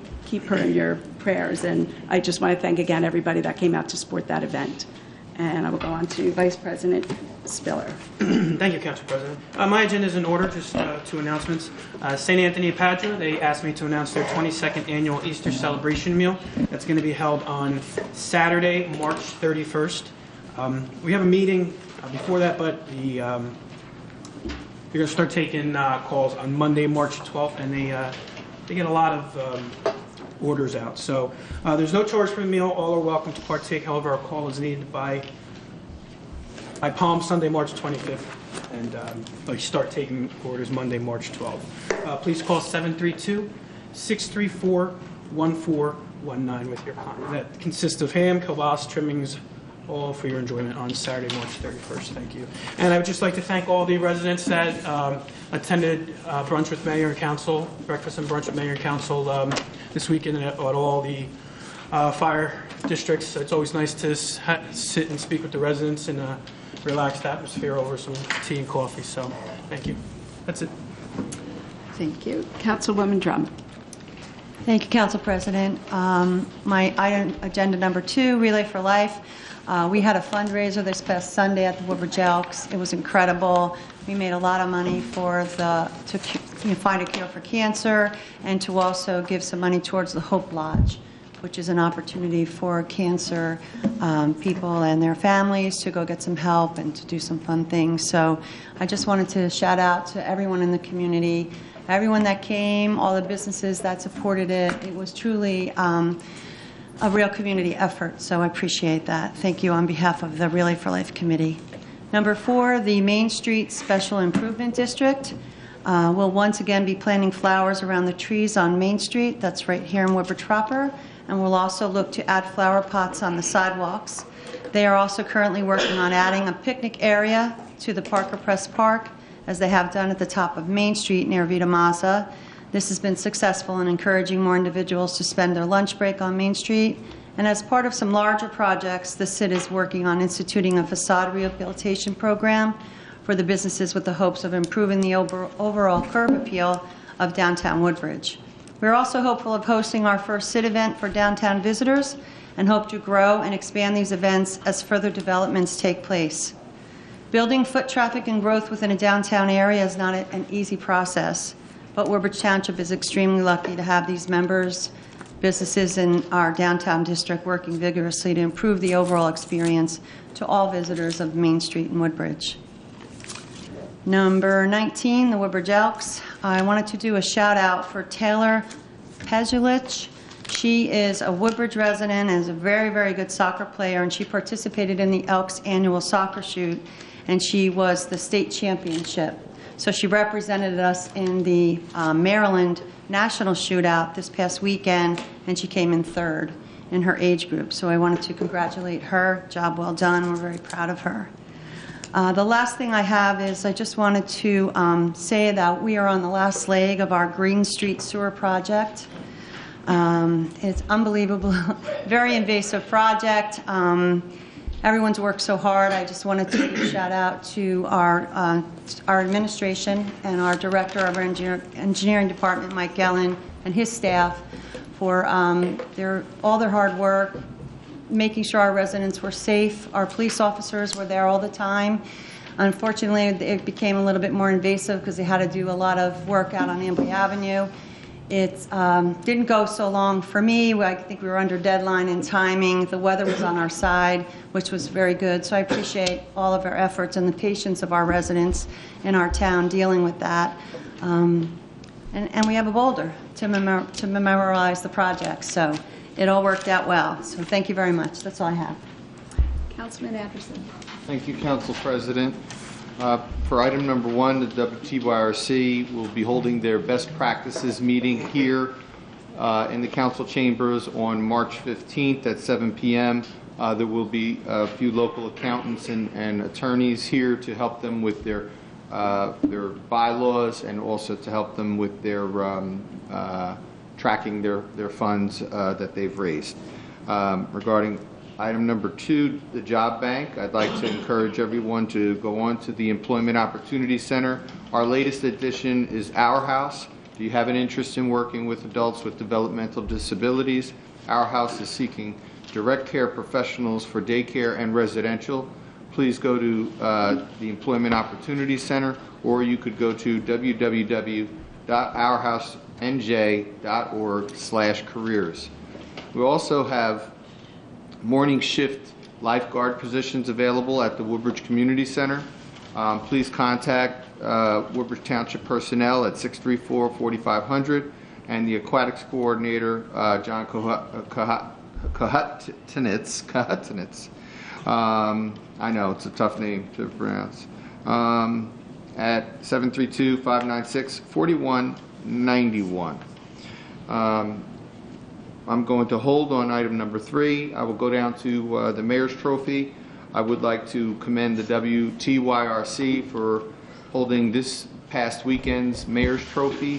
her in your prayers, and I just want to thank again everybody that came out to support that event. And I will go on to Vice President Spiller. Thank you, Council President. My agenda is in order, just two announcements. St. Anthony of Padua, they asked me to announce their 22nd annual Easter celebration meal. That's going to be held on Saturday, March 31st. We have a meeting before that, but you're going to start taking calls on Monday, March 12th, and they get a lot of orders out. So there's no charge for the meal. All are welcome to partake. However, our call is needed by Palm Sunday, March 25th, and we start taking orders Monday, March 12th. Please call 732-634-1419 with your comment. That consists of ham, kielbasa, trimmings, all for your enjoyment on Saturday, March 31st. Thank you. And I would just like to thank all the residents that attended brunch with Mayor and Council, breakfast and brunch with Mayor and Council this weekend at all the fire districts. It's always nice to sit and speak with the residents in a relaxed atmosphere over some tea and coffee. So thank you. That's it. Thank you. Councilwoman Drum. Thank you, Council President. My item, agenda number 2, Relay for Life. We had a fundraiser this past Sunday at the Woodbridge Elks. It was incredible. We made a lot of money to find a cure for cancer, and to also give some money towards the Hope Lodge, which is an opportunity for cancer people and their families to go get some help and to do some fun things. So I just wanted to shout out to everyone in the community, everyone that came, all the businesses that supported it. It was truly a real community effort, so I appreciate that. Thank you on behalf of the Relay for Life Committee. Number 4, the Main Street Special Improvement District will once again be planting flowers around the trees on Main Street. That's right here in Woodbridge proper, and we'll also look to add flower pots on the sidewalks. They are also currently working on adding a picnic area to the Parker Press Park, as they have done at the top of Main Street near Vita Mazza. This has been successful in encouraging more individuals to spend their lunch break on Main Street. And as part of some larger projects, the CIT is working on instituting a facade rehabilitation program for the businesses with the hopes of improving the overall curb appeal of downtown Woodbridge. We're also hopeful of hosting our first CIT event for downtown visitors and hope to grow and expand these events as further developments take place. Building foot traffic and growth within a downtown area is not an easy process, but Woodbridge Township is extremely lucky to have these members, businesses in our downtown district working vigorously to improve the overall experience to all visitors of Main Street in Woodbridge. Number 19, the Woodbridge Elks. I wanted to do a shout out for Taylor Pezulich. She is a Woodbridge resident and is a very, very good soccer player, and she participated in the Elks annual soccer shoot, and she was the state championship. So she represented us in the Maryland National Shootout this past weekend, and she came in 3rd in her age group. So I wanted to congratulate her. Job well done. We're very proud of her. The last thing I have is I just wanted to say that we are on the last leg of our Green Street Sewer project. It's unbelievable, very invasive project. everyone's worked so hard. I just wanted to give a shout out to our administration and our director of our engineering department, Mike Gellin, and his staff for all their hard work, making sure our residents were safe. Our police officers were there all the time. Unfortunately, it became a little bit more invasive because they had to do a lot of work out on Amboy Avenue. It didn't go so long for me. I think we were under deadline in timing. The weather was on our side, which was very good. So I appreciate all of our efforts and the patience of our residents in our town dealing with that. And we have a boulder to memorialize the project. So it all worked out well. So thank you very much. That's all I have. Councilman Anderson. Thank you, Council President. For item number 1, the WTYRC will be holding their best practices meeting here in the council chambers on March 15th at 7 p.m. There will be a few local accountants and attorneys here to help them with their bylaws and also to help them with their tracking their funds that they've raised. Regarding item number 2, the job bank, I'd like to encourage everyone to go on to the Employment Opportunity Center. Our latest addition is Our House. Do you have an interest in working with adults with developmental disabilities? Our House is seeking direct care professionals for daycare and residential. Please go to the Employment Opportunity Center, or you could go to www.ourhousenj.org/careers. We also have morning shift lifeguard positions available at the Woodbridge Community Center. Please contact Woodbridge Township personnel at 634-4500 and the aquatics coordinator, John Kahutinitz. I know, it's a tough name to pronounce. At 732-596-4191. I'm going to hold on item number 3. I will go down to the Mayor's Trophy. I would like to commend the WTYRC for holding this past weekend's Mayor's Trophy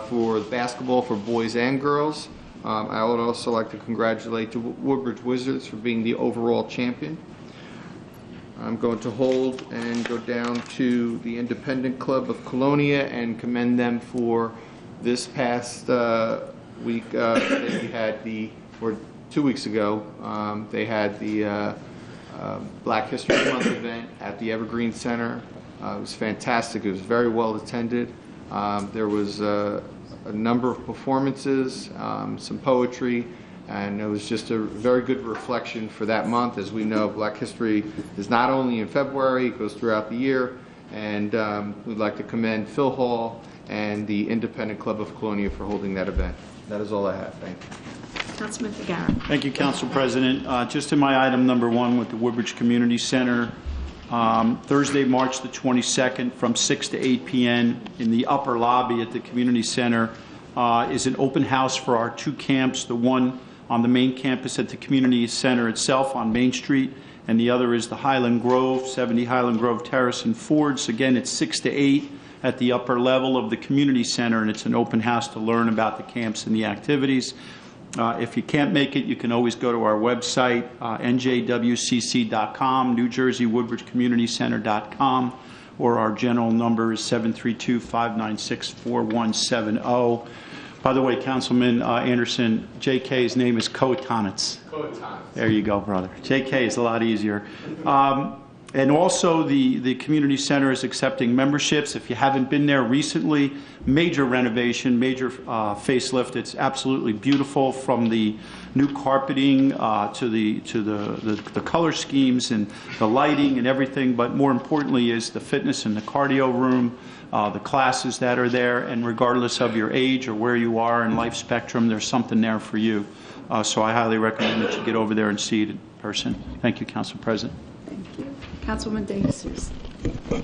for basketball for boys and girls. I would also like to congratulate the Woodbridge Wizards for being the overall champion. I'm going to hold and go down to the Independent Club of Colonia and commend them for this past week. They had or 2 weeks ago, they had the Black History Month event at the Evergreen Center. It was fantastic. It was very well attended. There was a number of performances, some poetry, and it was just a very good reflection for that month. As we know, Black History is not only in February, it goes throughout the year, and we'd like to commend Phil Hall and the Independent Club of Colonia for holding that event. That is all I have. Thank you. Councilman Figueroa. Thank you, Council President. Just in my item number 1 with the Woodbridge Community Center, Thursday, March the 22nd from 6 to 8 p.m. in the upper lobby at the Community Center is an open house for our 2 camps, the one on the main campus at the Community Center itself on Main Street, and the other is the Highland Grove, 70 Highland Grove Terrace in Fords. Again, it's 6 to 8 at the upper level of the Community Center, and it's an open house to learn about the camps and the activities. If you can't make it, you can always go to our website, njwcc.com, NewJersey-Woodbridge-Community-Center.com, or our general number is 732-596-4170. By the way, Councilman Anderson, JK's name is Kotanitz. There you go, brother. JK is a lot easier. And also, the community center is accepting memberships. If you haven't been there recently, major renovation, major facelift. It's absolutely beautiful, from the new carpeting to the color schemes and the lighting and everything. But more importantly is the fitness and the cardio room, the classes that are there. And regardless of your age or where you are in life spectrum, there's something there for you. So I highly recommend that you get over there and see it in person. Thank you, Council President. Thank you. Councilwoman Davis.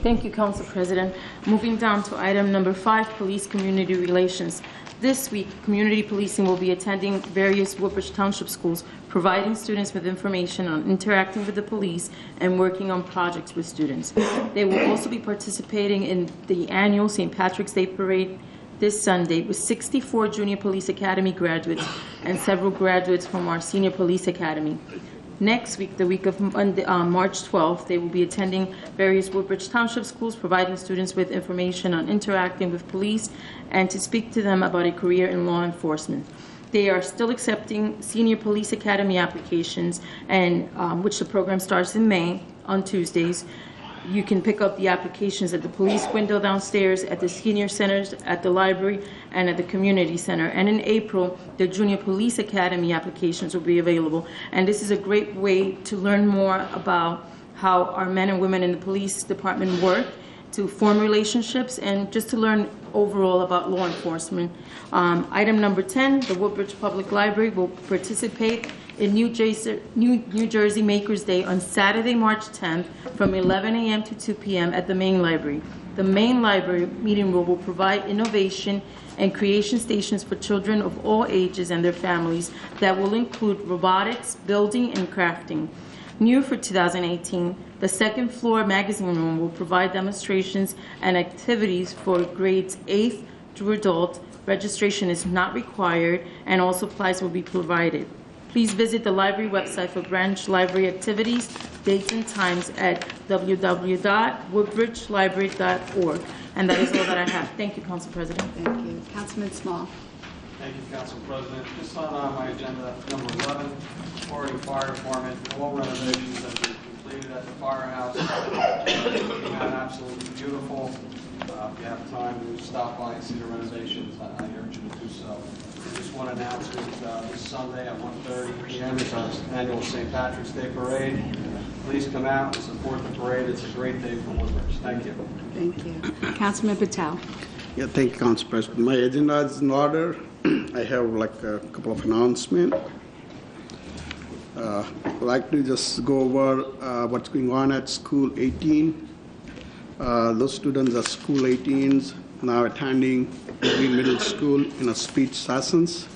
Thank you, Council President. Moving down to item number 5, Police Community Relations. This week, community policing will be attending various Woodbridge Township schools, providing students with information on interacting with the police and working on projects with students. They will also be participating in the annual St. Patrick's Day Parade this Sunday with 64 Junior Police Academy graduates and several graduates from our Senior Police Academy. Next week, the week of Monday, March 12th, they will be attending various Woodbridge Township schools, providing students with information on interacting with police and to speak to them about a career in law enforcement. They are still accepting Senior Police Academy applications, and which the program starts in May on Tuesdays. You can pick up the applications at the police window downstairs, at the senior centers, at the library, and at the community center. And in April, the Junior Police Academy applications will be available. And this is a great way to learn more about how our men and women in the police department work, to form relationships, and just to learn overall about law enforcement. Item number 10, the Woodbridge Public Library will participate in New Jersey Makers Day on Saturday, March 10th from 11 a.m. to 2 p.m. at the main library. The main library meeting room will provide innovation and creation stations for children of all ages and their families that will include robotics, building, and crafting. New for 2018, the second floor magazine room will provide demonstrations and activities for grades 8th through adult. Registration is not required, and all supplies will be provided. Please visit the library website for branch library activities, dates, and times at www.woodbridgelibrary.org. And that is all that I have. Thank you, Council President. Thank you. Councilman Small. Thank you, Council President. Just on my agenda, number 11, Florida Fire Department, all renovations have been completed at the firehouse. Looking at absolutely beautiful. If you have time to stop by and see the renovations, I urge you to do so. Just one announcement, this Sunday at 1:30 p.m. is our annual St. Patrick's Day Parade. Please come out and support the parade. It's a great day for Woodbridge. Thank you. Thank you. Councilman Patel. Yeah, thank you, Council President. My agenda is in order. I have like a couple of announcements. I'd like to just go over what's going on at School 18. Those students are School 18s now attending Green Middle School in a speech sessions.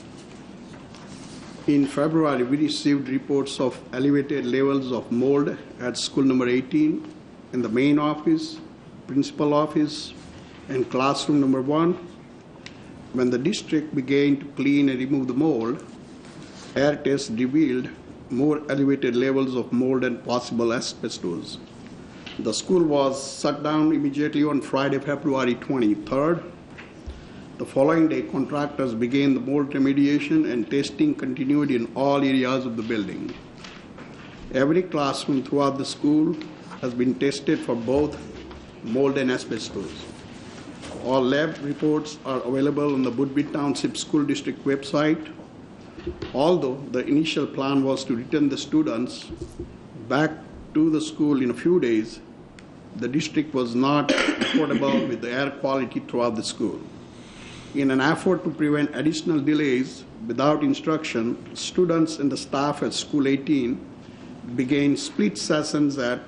In February, we received reports of elevated levels of mold at school number 18 in the main office, principal office, and classroom number 1. When the district began to clean and remove the mold, air tests revealed more elevated levels of mold and possible asbestos. The school was shut down immediately on Friday, February 23rd. The following day, contractors began the mold remediation, and testing continued in all areas of the building. Every classroom throughout the school has been tested for both mold and asbestos. All lab reports are available on the Woodbridge Township School District website. Although the initial plan was to return the students back to the school in a few days, the district was not comfortable with the air quality throughout the school. In an effort to prevent additional delays without instruction, students and the staff at School 18 began split sessions at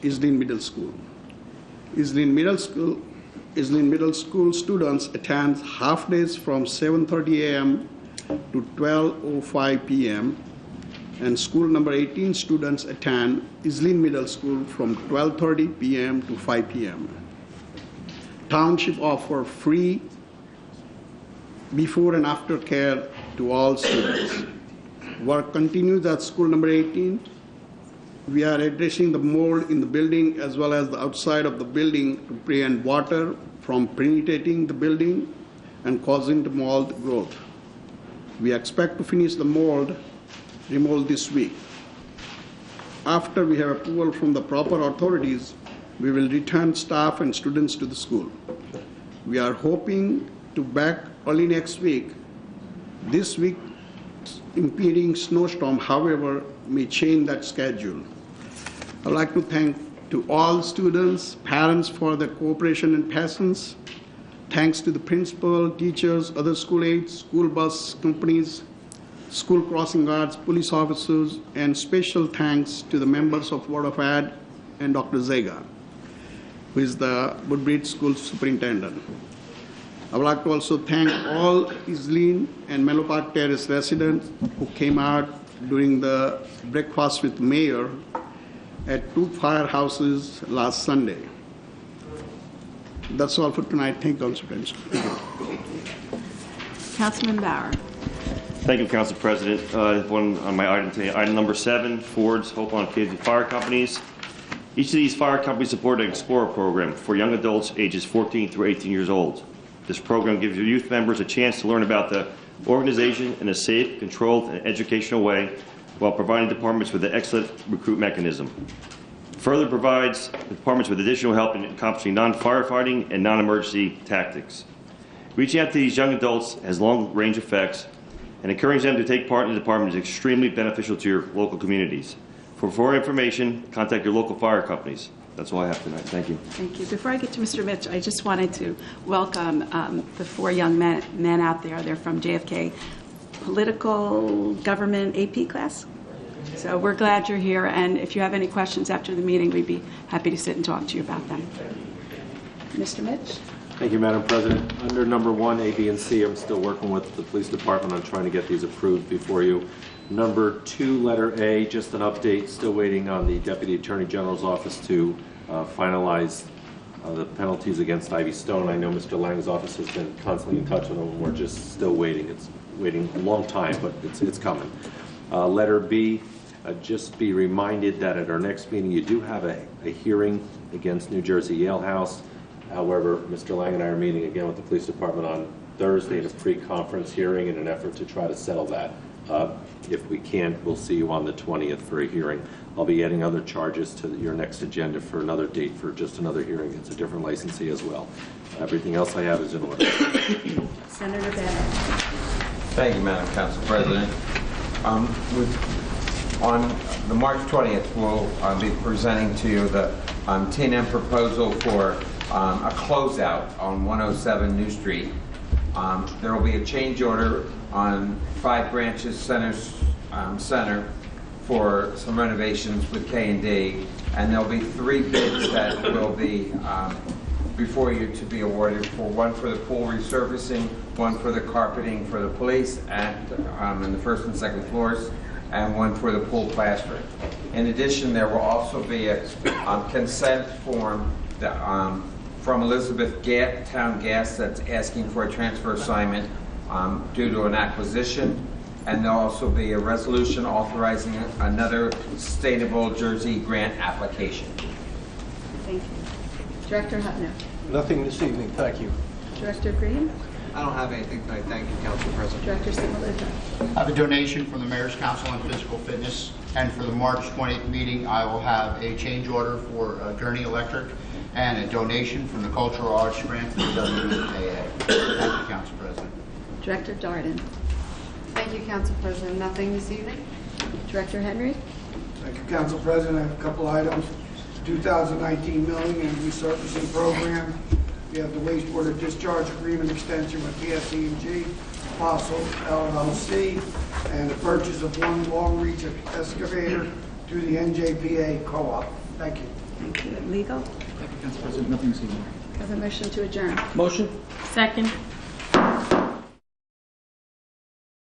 Islin Middle School. Islin Middle School students attend half days from 7:30 a.m. to 12:05 p.m. and school number 18 students attend Islin Middle School from 12:30 p.m. to 5 p.m. Township offer free before and after care to all students. Work continues at school number 18. We are addressing the mold in the building as well as the outside of the building to prevent water from penetrating the building and causing the mold growth. We expect to finish the mold removal this week. After we have approval from the proper authorities, we will return staff and students to the school. We are hoping to back early next week. This week's impending snowstorm, however, may change that schedule. I'd like to thank to all students, parents for their cooperation and patience. Thanks to the principal, teachers, other school aides, school bus companies, school crossing guards, police officers, and special thanks to the members of Board of Ed and Dr. Zega, who is the Woodbridge School Superintendent. I would like to also thank all Islin and Menlo Park Terrace residents who came out during the breakfast with the mayor at 2 firehouses last Sunday. That's all for tonight. Thank you, Council President. Councilman Bauer. Thank you, Council President. One on my item today, item number 7, Ford's Hope on Kids and Fire Companies. Each of these fire companies support an Explorer program for young adults ages 14 through 18 years old. This program gives your youth members a chance to learn about the organization in a safe, controlled, and educational way while providing departments with an excellent recruit mechanism. Further provides departments with additional help in accomplishing non-firefighting and non-emergency tactics. Reaching out to these young adults has long-range effects, and encouraging them to take part in the department is extremely beneficial to your local communities. For more information, contact your local fire companies. That's all I have tonight. Thank you. Thank you. Before I get to Mr. Mitch, I just wanted to welcome the 4 young men out there. They're from JFK Political Government AP class. So we're glad you're here, and if you have any questions after the meeting, we'd be happy to sit and talk to you about them. Mr. Mitch? Thank you, Madam President. Under number 1, A, B, and C, I'm still working with the police department on trying to get these approved before you. Number 2, letter A, just an update, still waiting on the Deputy Attorney General's office to finalize the penalties against Ivy Stone. I know Mr. Lang's office has been constantly in touch with them. We're just still waiting. It's waiting a long time, but it's coming. Letter B, just be reminded that at our next meeting you do have a hearing against New Jersey Yale House. However, Mr. Lang and I are meeting again with the police department on Thursday in a pre-conference hearing in an effort to try to settle that. If we can't, we'll see you on the 20th for a hearing. I'll be adding other charges to your next agenda for another date for just another hearing. It's a different licensee as well. Everything else I have is in order. Senator Bennett. Thank you, Madam Council President. On the March 20th, we'll be presenting to you the T&M proposal for a closeout on 107 New Street. There will be a change order on 5 branches center for some renovations with K&D, and there'll be 3 bids that will be before you to be awarded, for one for the pool resurfacing, one for the carpeting for the police and in the 1st and 2nd floors, and one for the pool plastering. In addition, there will also be a consent form that, from Elizabeth Town Gas that's asking for a transfer assignment due to an acquisition, and there'll also be a resolution authorizing another Sustainable Jersey grant application. Thank you. Director Hutner. Nothing this evening, thank you. Director Green. I don't have anything tonight. Thank you, Council President. Director Simulita. I have a donation from the Mayor's Council on Physical Fitness, and for the March 20th meeting, I will have a change order for Gurney Electric and a donation from the Cultural Arts Grant to the WAA. Thank you, Council President. Director Darden. Thank you, Council President. Nothing this evening. Director Henry. Thank you, Council President. I have a couple items. 2019 milling and resurfacing program. We have the wastewater discharge agreement extension with PSE&G, Fossil LLC, and the purchase of one long-reach excavator through the NJPA co-op. Thank you. Thank you. Legal. Thank you, Council President. Nothing this evening. Have a motion to adjourn. Motion. Second.